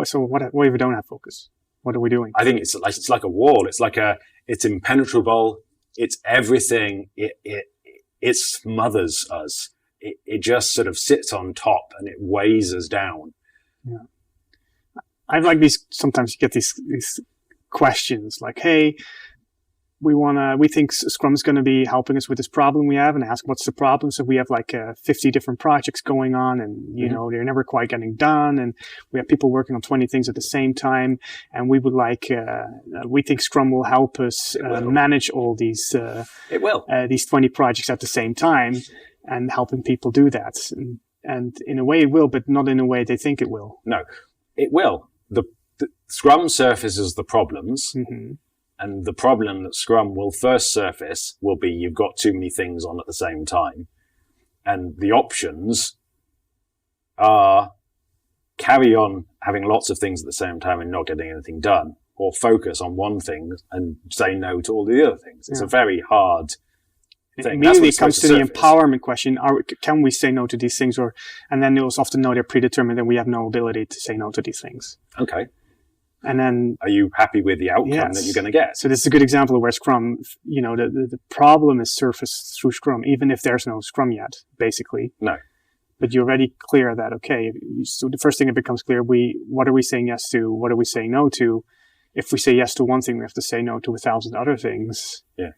So what if we don't have focus? What are we doing? I think it's like a wall. It's impenetrable. It's everything. It smothers us. It just sort of sits on top and it weighs us down. Yeah. I like these. Sometimes you get these questions like, "Hey, we think Scrum's going to be helping us with this problem we have," and ask, "What's the problem?" So we have 50 different projects going on, and they're never quite getting done, and we have people working on 20 things at the same time, and we would we think Scrum will help us manage all these. It will these 20 projects at the same time, and helping people do that, and in a way it will, but not in a way they think it will. No, it will. The Scrum surfaces the problems, And the problem that Scrum will first surface will be you've got too many things on at the same time. And the options are carry on having lots of things at the same time and not getting anything done, or focus on one thing and say no to all the other things. It's a very hard thing. Immediately it comes to the empowerment question. Can we say no to these things? And then it was often no, they're predetermined and we have no ability to say no to these things. Okay. And then, are you happy with the outcome that you're going to get? So this is a good example of where Scrum, the problem is surfaced through Scrum, even if there's no Scrum yet, basically. No. But you're already clear that, okay, so the first thing that becomes clear, what are we saying yes to? What are we saying no to? If we say yes to one thing, we have to say no to 1,000 other things. Yeah.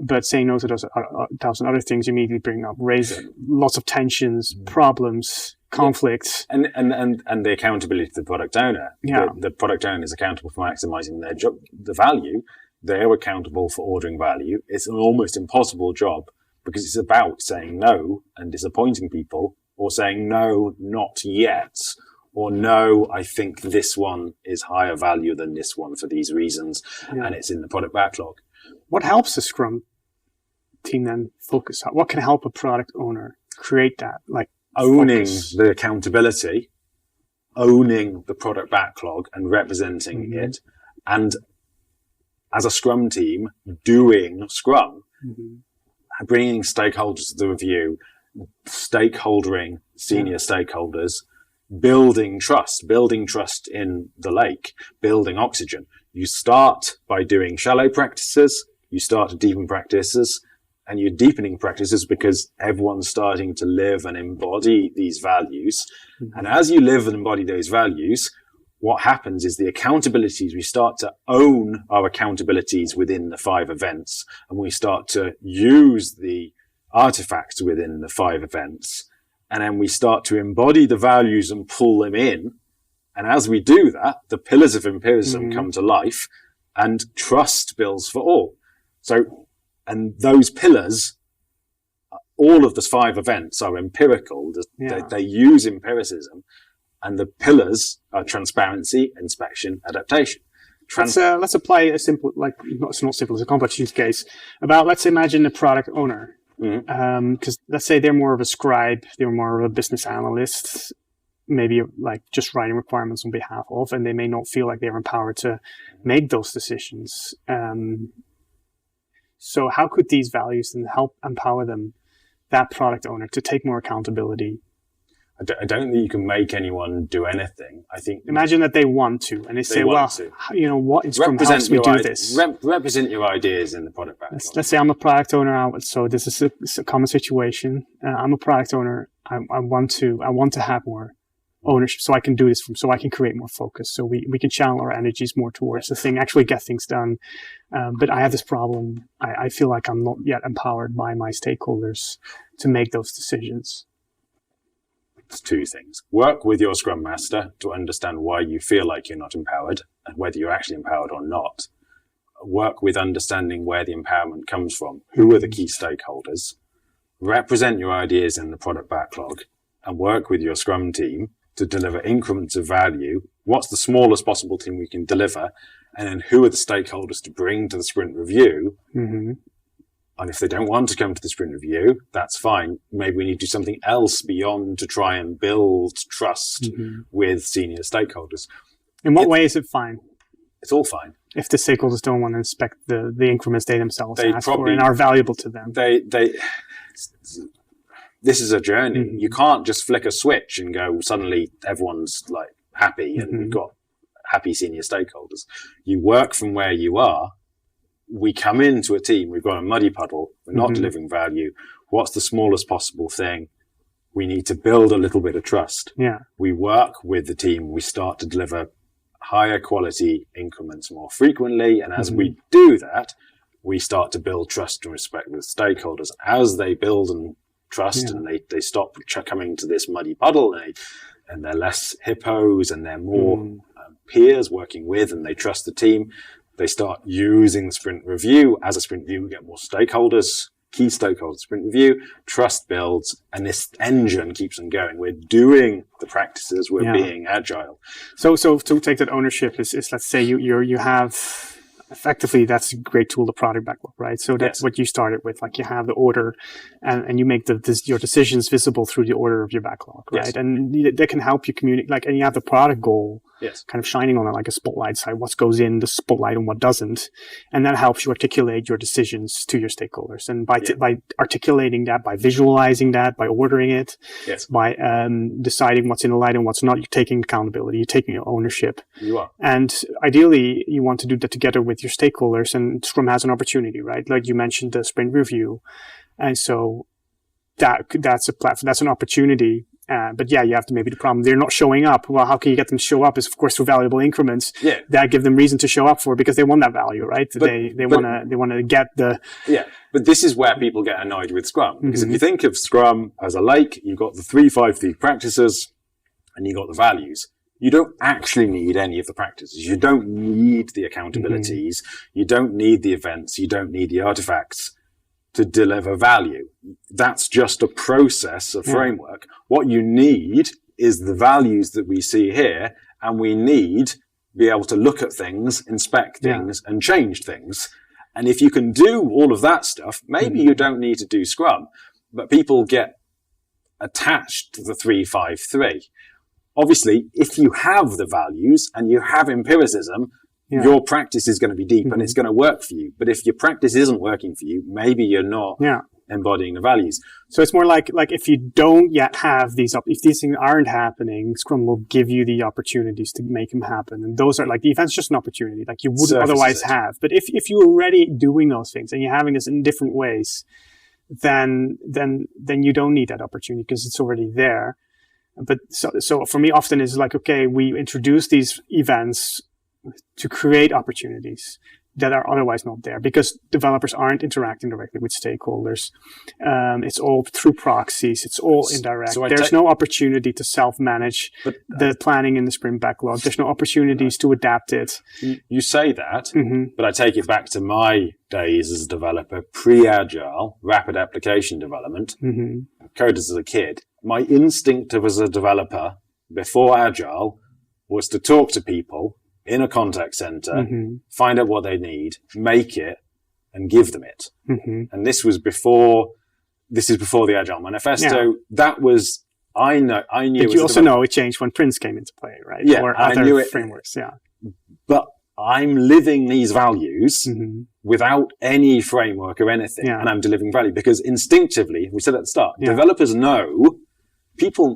But saying no to those 1,000 other things immediately raise lots of tensions, problems, conflicts. And the accountability to the product owner. Yeah. The product owner is accountable for maximizing their job, the value. They're accountable for ordering value. It's an almost impossible job because it's about saying no and disappointing people, or saying no, not yet, or no, I think this one is higher value than this one for these reasons, and it's in the product backlog. What helps the Scrum team then focus on? What can help a product owner create that? Like owning the accountability, owning the product backlog and representing it, and as a Scrum team, doing Scrum, bringing stakeholders to the review, stakeholdering senior stakeholders, building trust in the lake, building oxygen. You start by doing shallow practices, you start to deepen practices, and you're deepening practices because everyone's starting to live and embody these values. And as you live and embody those values, what happens is the accountabilities, we start to own our accountabilities within the 5 events, and we start to use the artifacts within the 5 events. And then we start to embody the values and pull them in. And as we do that, the pillars of empiricism come to life and trust builds for all. So, and those pillars, all of the 5 events are empirical. They use empiricism, and the pillars are transparency, inspection, adaptation. Let's apply a simple, it's not simple, it's a complex use case. Let's imagine a product owner. Because let's say they're more of a scribe, they're more of a business analyst, maybe like just writing requirements on behalf of, and they may not feel like they're empowered to make those decisions. So how could these values then help empower that product owner, to take more accountability? I don't think you can make anyone do anything. I think imagine that they want to, and they say, what in Scrum helps me do this? Represent your ideas in the product backlog. Let's say I'm a product owner. So this is a common situation. I'm a product owner. I want to have more ownership, so I can do this so I can create more focus. So we can channel our energies more towards the thing, actually get things done. But I have this problem. I feel like I'm not yet empowered by my stakeholders to make those decisions. It's 2 things. Work with your Scrum Master to understand why you feel like you're not empowered and whether you're actually empowered or not. Work with understanding where the empowerment comes from. Who are the key stakeholders? Represent your ideas in the product backlog and work with your Scrum team to deliver increments of value. What's the smallest possible team we can deliver? And then who are the stakeholders to bring to the sprint review? And if they don't want to come to the sprint review, that's fine. Maybe we need to do something else beyond to try and build trust with senior stakeholders. In what way is it fine? It's all fine. If the stakeholders don't want to inspect the increments they themselves ask for and are valuable to them. This is a journey. You can't just flick a switch and go, suddenly everyone's like happy and we've got happy senior stakeholders. You work from where you are. We come into a team, we've got a muddy puddle, we're not delivering value. What's the smallest possible thing? We need to build a little bit of trust. Yeah. We work with the team, we start to deliver higher quality increments more frequently. And as we do that, we start to build trust and respect with stakeholders. As they build and trust and they stop coming to this muddy puddle and they're less hippos and they're more peers working with, and they trust the team. They start using the sprint review. As a sprint review, we get more stakeholders, key stakeholders, sprint review, trust builds, and this engine keeps on going. We're doing the practices, we're being agile. So to take that ownership is let's say you have effectively, that's a great tool, the product backlog, right? So that's what you started with. Like you have the order and you make your decisions visible through the order of your backlog, right? Yes. And that can help you communicate, like, and you have the product goal kind of shining on it like a spotlight side, what goes in the spotlight and what doesn't. And that helps you articulate your decisions to your stakeholders. And by articulating that, by visualizing that, by ordering it, by deciding what's in the light and what's not, you're taking accountability, you're taking your ownership. You are. And ideally, you want to do that together with your stakeholders, and Scrum has an opportunity, right? Like you mentioned the sprint review. And so that's a platform, that's an opportunity. But yeah, you have to, maybe the problem, they're not showing up. Well, how can you get them to show up is, of course, through valuable increments that give them reason to show up for, because they want that value, right? They want to get the... Yeah, but this is where people get annoyed with Scrum. Because if you think of Scrum as a lake, you've got the 3-5-3 practices and you've got the values. You don't actually need any of the practices. You don't need the accountabilities. You don't need the events. You don't need the artifacts to deliver value. That's just a process, a framework. What you need is the values that we see here, and we need to be able to look at things, inspect things, and change things. And if you can do all of that stuff, maybe you don't need to do Scrum, but people get attached to the 3-5-3. Obviously, if you have the values and you have empiricism, your practice is going to be deep and it's going to work for you. But if your practice isn't working for you, maybe you're not embodying the values. So it's more like if you don't yet have these, if these things aren't happening, Scrum will give you the opportunities to make them happen. And those are like, the event's just an opportunity, like you wouldn't otherwise have. But if you're already doing those things and you're having this in different ways, then you don't need that opportunity because it's already there. But so for me, often it's like, okay, we introduce these events to create opportunities that are otherwise not there because developers aren't interacting directly with stakeholders. It's all through proxies. It's all indirect. So there's no opportunity to self-manage the planning in the sprint backlog. There's no opportunities to adapt it. You say that, but I take it back to my days as a developer, pre-agile, rapid application development, coded as a kid. My instinct as a developer before agile was to talk to people in a contact center, find out what they need, make it, and give them it. And this is before the Agile Manifesto. That was, I knew. But you also know it changed when Prince came into play, right? Yeah, or other frameworks, But I'm living these values without any framework or anything, and I'm delivering value because instinctively, we said at the start, developers know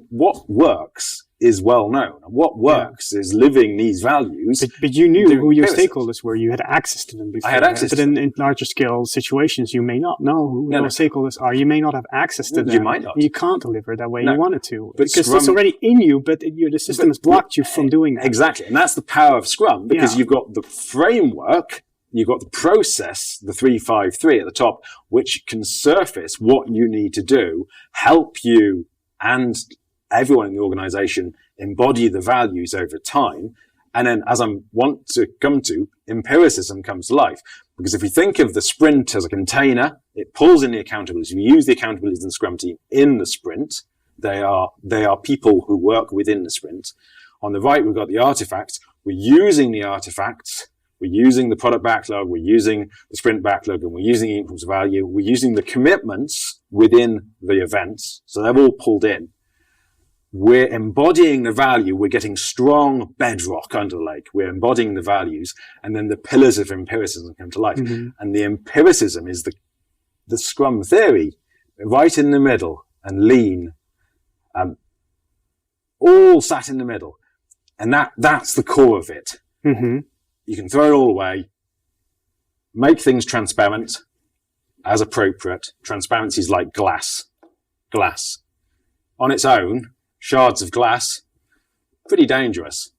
what works is well known. What works is living these values. But you knew who your stakeholders were. You had access to them before. I had access to them. But in larger scale situations, you may not know who your stakeholders are. You may not have access to them. You might not. You can't deliver that way you wanted to. But because it's already in you, but the system has blocked you from doing that. Exactly. And that's the power of Scrum because you've got the framework, you've got the process, the 3-5-3 at the top, which can surface what you need to do, help you and everyone in the organization embody the values over time. And then, as I want to come to, empiricism comes to life. Because if you think of the sprint as a container, it pulls in the accountabilities. We use the accountabilities in the Scrum team in the sprint. They are people who work within the sprint. On the right, we've got the artifacts. We're using the artifacts. We're using the product backlog. We're using the sprint backlog, and we're using the equals value. We're using the commitments within the events. So they're all pulled in. We're embodying the value. We're getting strong bedrock under the lake. We're embodying the values, and then the pillars of empiricism come to life. And the empiricism is the Scrum theory, right in the middle, and lean, all sat in the middle. And that's the core of it. You can throw it all away, make things transparent as appropriate. Transparency is like glass. On its own, shards of glass, pretty dangerous.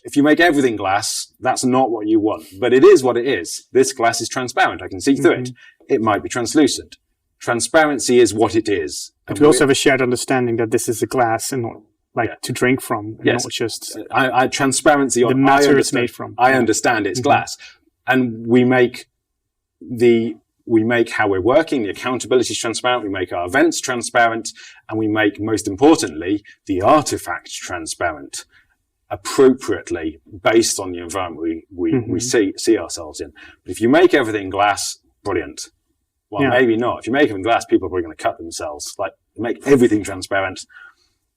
If you make everything glass, that's not what you want. But it is what it is. This glass is transparent. I can see through it. It might be translucent. Transparency is what it is. But we also have a shared understanding that this is a glass and not to drink from. And not just transparency. The matter it's made from. I understand it's glass. And we make how we're working, the accountability is transparent, we make our events transparent, and we make, most importantly, the artifacts transparent. appropriately based on the environment we see ourselves in. But if you make everything glass, brilliant. Well, maybe not. If you make everything glass, people are probably going to cut themselves. Like, make everything transparent.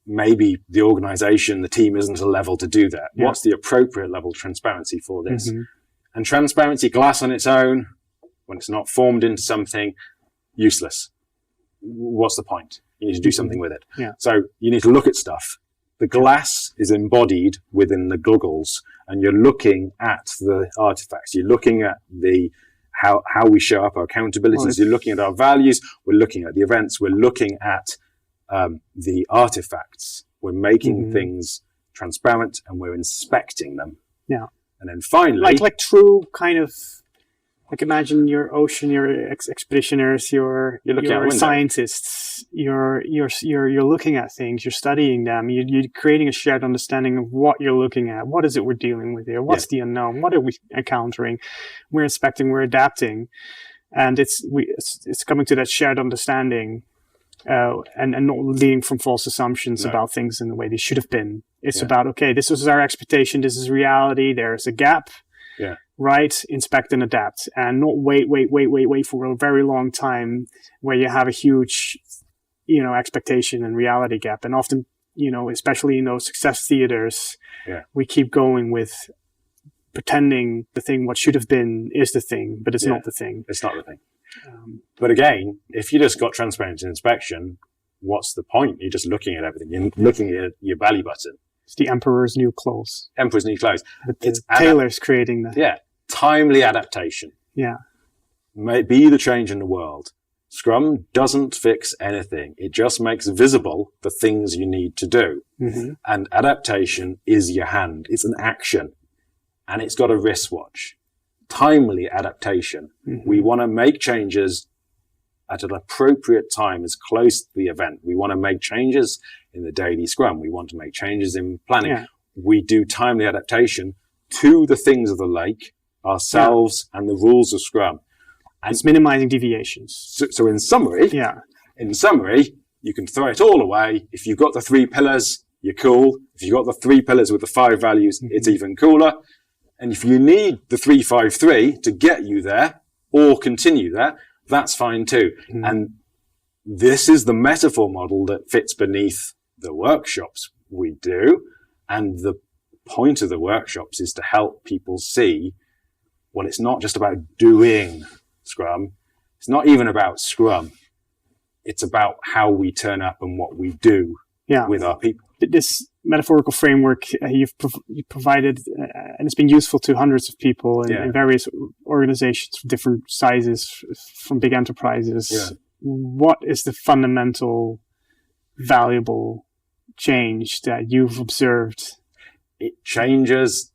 Maybe the organization, the team isn't a level to do that. What's the appropriate level of transparency for this? And transparency, glass on its own, when it's not formed into something, useless. What's the point? You need to do something with it. So you need to look at stuff. The glass is embodied within the goggles, and you're looking at the artifacts. You're looking at the how we show up, our accountabilities. You're looking at our values. We're looking at the events. We're looking at the artifacts. We're making things transparent, and we're inspecting them. And then finally, like true kind of, like, imagine your ocean, your expeditioners, your scientists. You're looking at things. You're studying them. You're creating a shared understanding of what you're looking at. What is it we're dealing with here? What's the unknown? What are we encountering? We're inspecting. We're adapting, and it's coming to that shared understanding, and not leading from false assumptions about things in the way they should have been. It's about, okay, this is our expectation. This is reality. There's a gap. Right? Inspect and adapt, and not wait for a very long time where you have a huge, expectation and reality gap. And often, especially in those success theaters, we keep going with pretending the thing, what should have been, is the thing, but it's not the thing. It's not the thing. But again, if you just got transparency and inspection, what's the point? You're just looking at everything. You're looking at your belly button. It's the emperor's new clothes. Emperor's new clothes. It's tailors creating the... timely adaptation. May be the change in the world. Scrum doesn't fix anything. It just makes visible the things you need to do. And adaptation is your hand. It's an action. And it's got a wristwatch. Timely adaptation. We want to make changes at an appropriate time, as close to the event. We want to make changes in the daily Scrum. We want to make changes in planning. We do timely adaptation to the things of the lake, ourselves, and the rules of Scrum. And it's minimizing deviations. So in summary, you can throw it all away. If you've got the 3 pillars, you're cool. If you've got the 3 pillars with the 5 values, it's even cooler. And if you need the 3-5-3 to get you there or continue there, that's fine too. And this is the metaphor model that fits beneath the workshops we do. And the point of the workshops is to help people see, well, it's not just about doing Scrum. It's not even about Scrum. It's about how we turn up and what we do with our people. This metaphorical framework you've provided, and it's been useful to hundreds of people in various organizations of different sizes, from big enterprises. What is the fundamental, valuable change that you've observed? It changes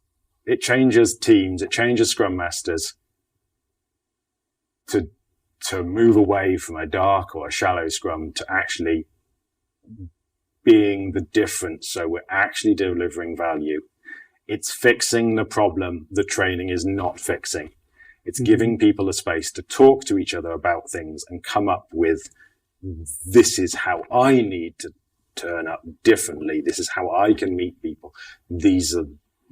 teams, it changes Scrum Masters to move away from a dark or a shallow Scrum to actually being the difference. So we're actually delivering value. It's fixing the problem the training is not fixing. It's giving people a space to talk to each other about things and come up with, this is how I need to turn up differently. This is how I can meet people. This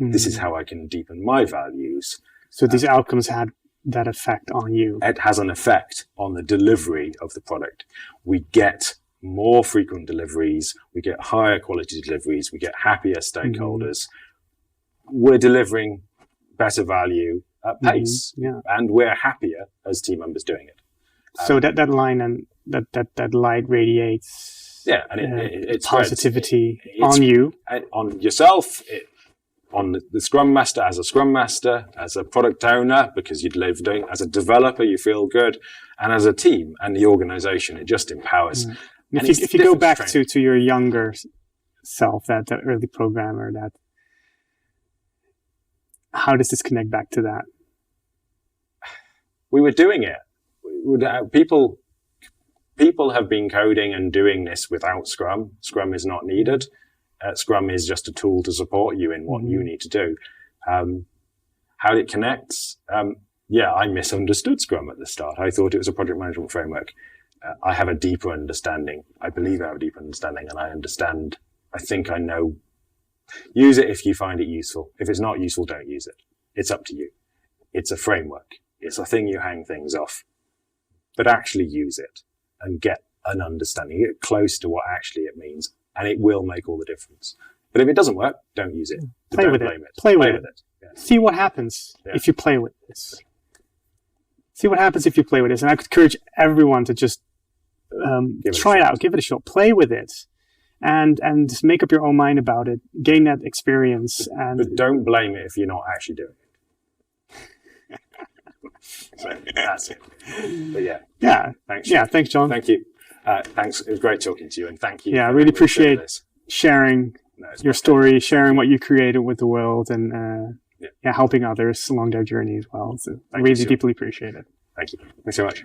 is how I can deepen my values. So these outcomes had that effect on you. It has an effect on the delivery of the product. We get more frequent deliveries. We get higher quality deliveries. We get happier stakeholders. We're delivering better value at pace, and we're happier as team members doing it. So that line and that light radiates. And it's positivity on you, on yourself, on the Scrum Master, as a product owner, because you live doing, as a developer, you feel good, and as a team and the organization, it just empowers. If you go back to your younger self, that early programmer, how does this connect back to that? We were doing it. People have been coding and doing this without Scrum. Scrum is not needed. Scrum is just a tool to support you in what you need to do. How it connects? I misunderstood Scrum at the start. I thought it was a project management framework. I have a deeper understanding. I believe I have a deeper understanding, and I think I know Use it if you find it useful. If it's not useful, don't use it. It's up to you. It's a framework. It's a thing you hang things off. But actually use it and get an understanding. Get close to what actually it means, and it will make all the difference. But if it doesn't work, don't use it. Play with it. Play with it. Yeah. See what happens if you play with this. See what happens if you play with this. And I could encourage everyone to just try it out, give it a shot, play with it, and make up your own mind about it, gain that experience. But don't blame it if you're not actually doing it. So that's it. But yeah. Thanks. Yeah, thanks, John. Thank you. Thanks. It was great talking to you, and thank you. Yeah, I really appreciate sharing your story, sharing what you created with the world, and helping others along their journey as well. So I really deeply appreciate it. Thank you. Thanks so much.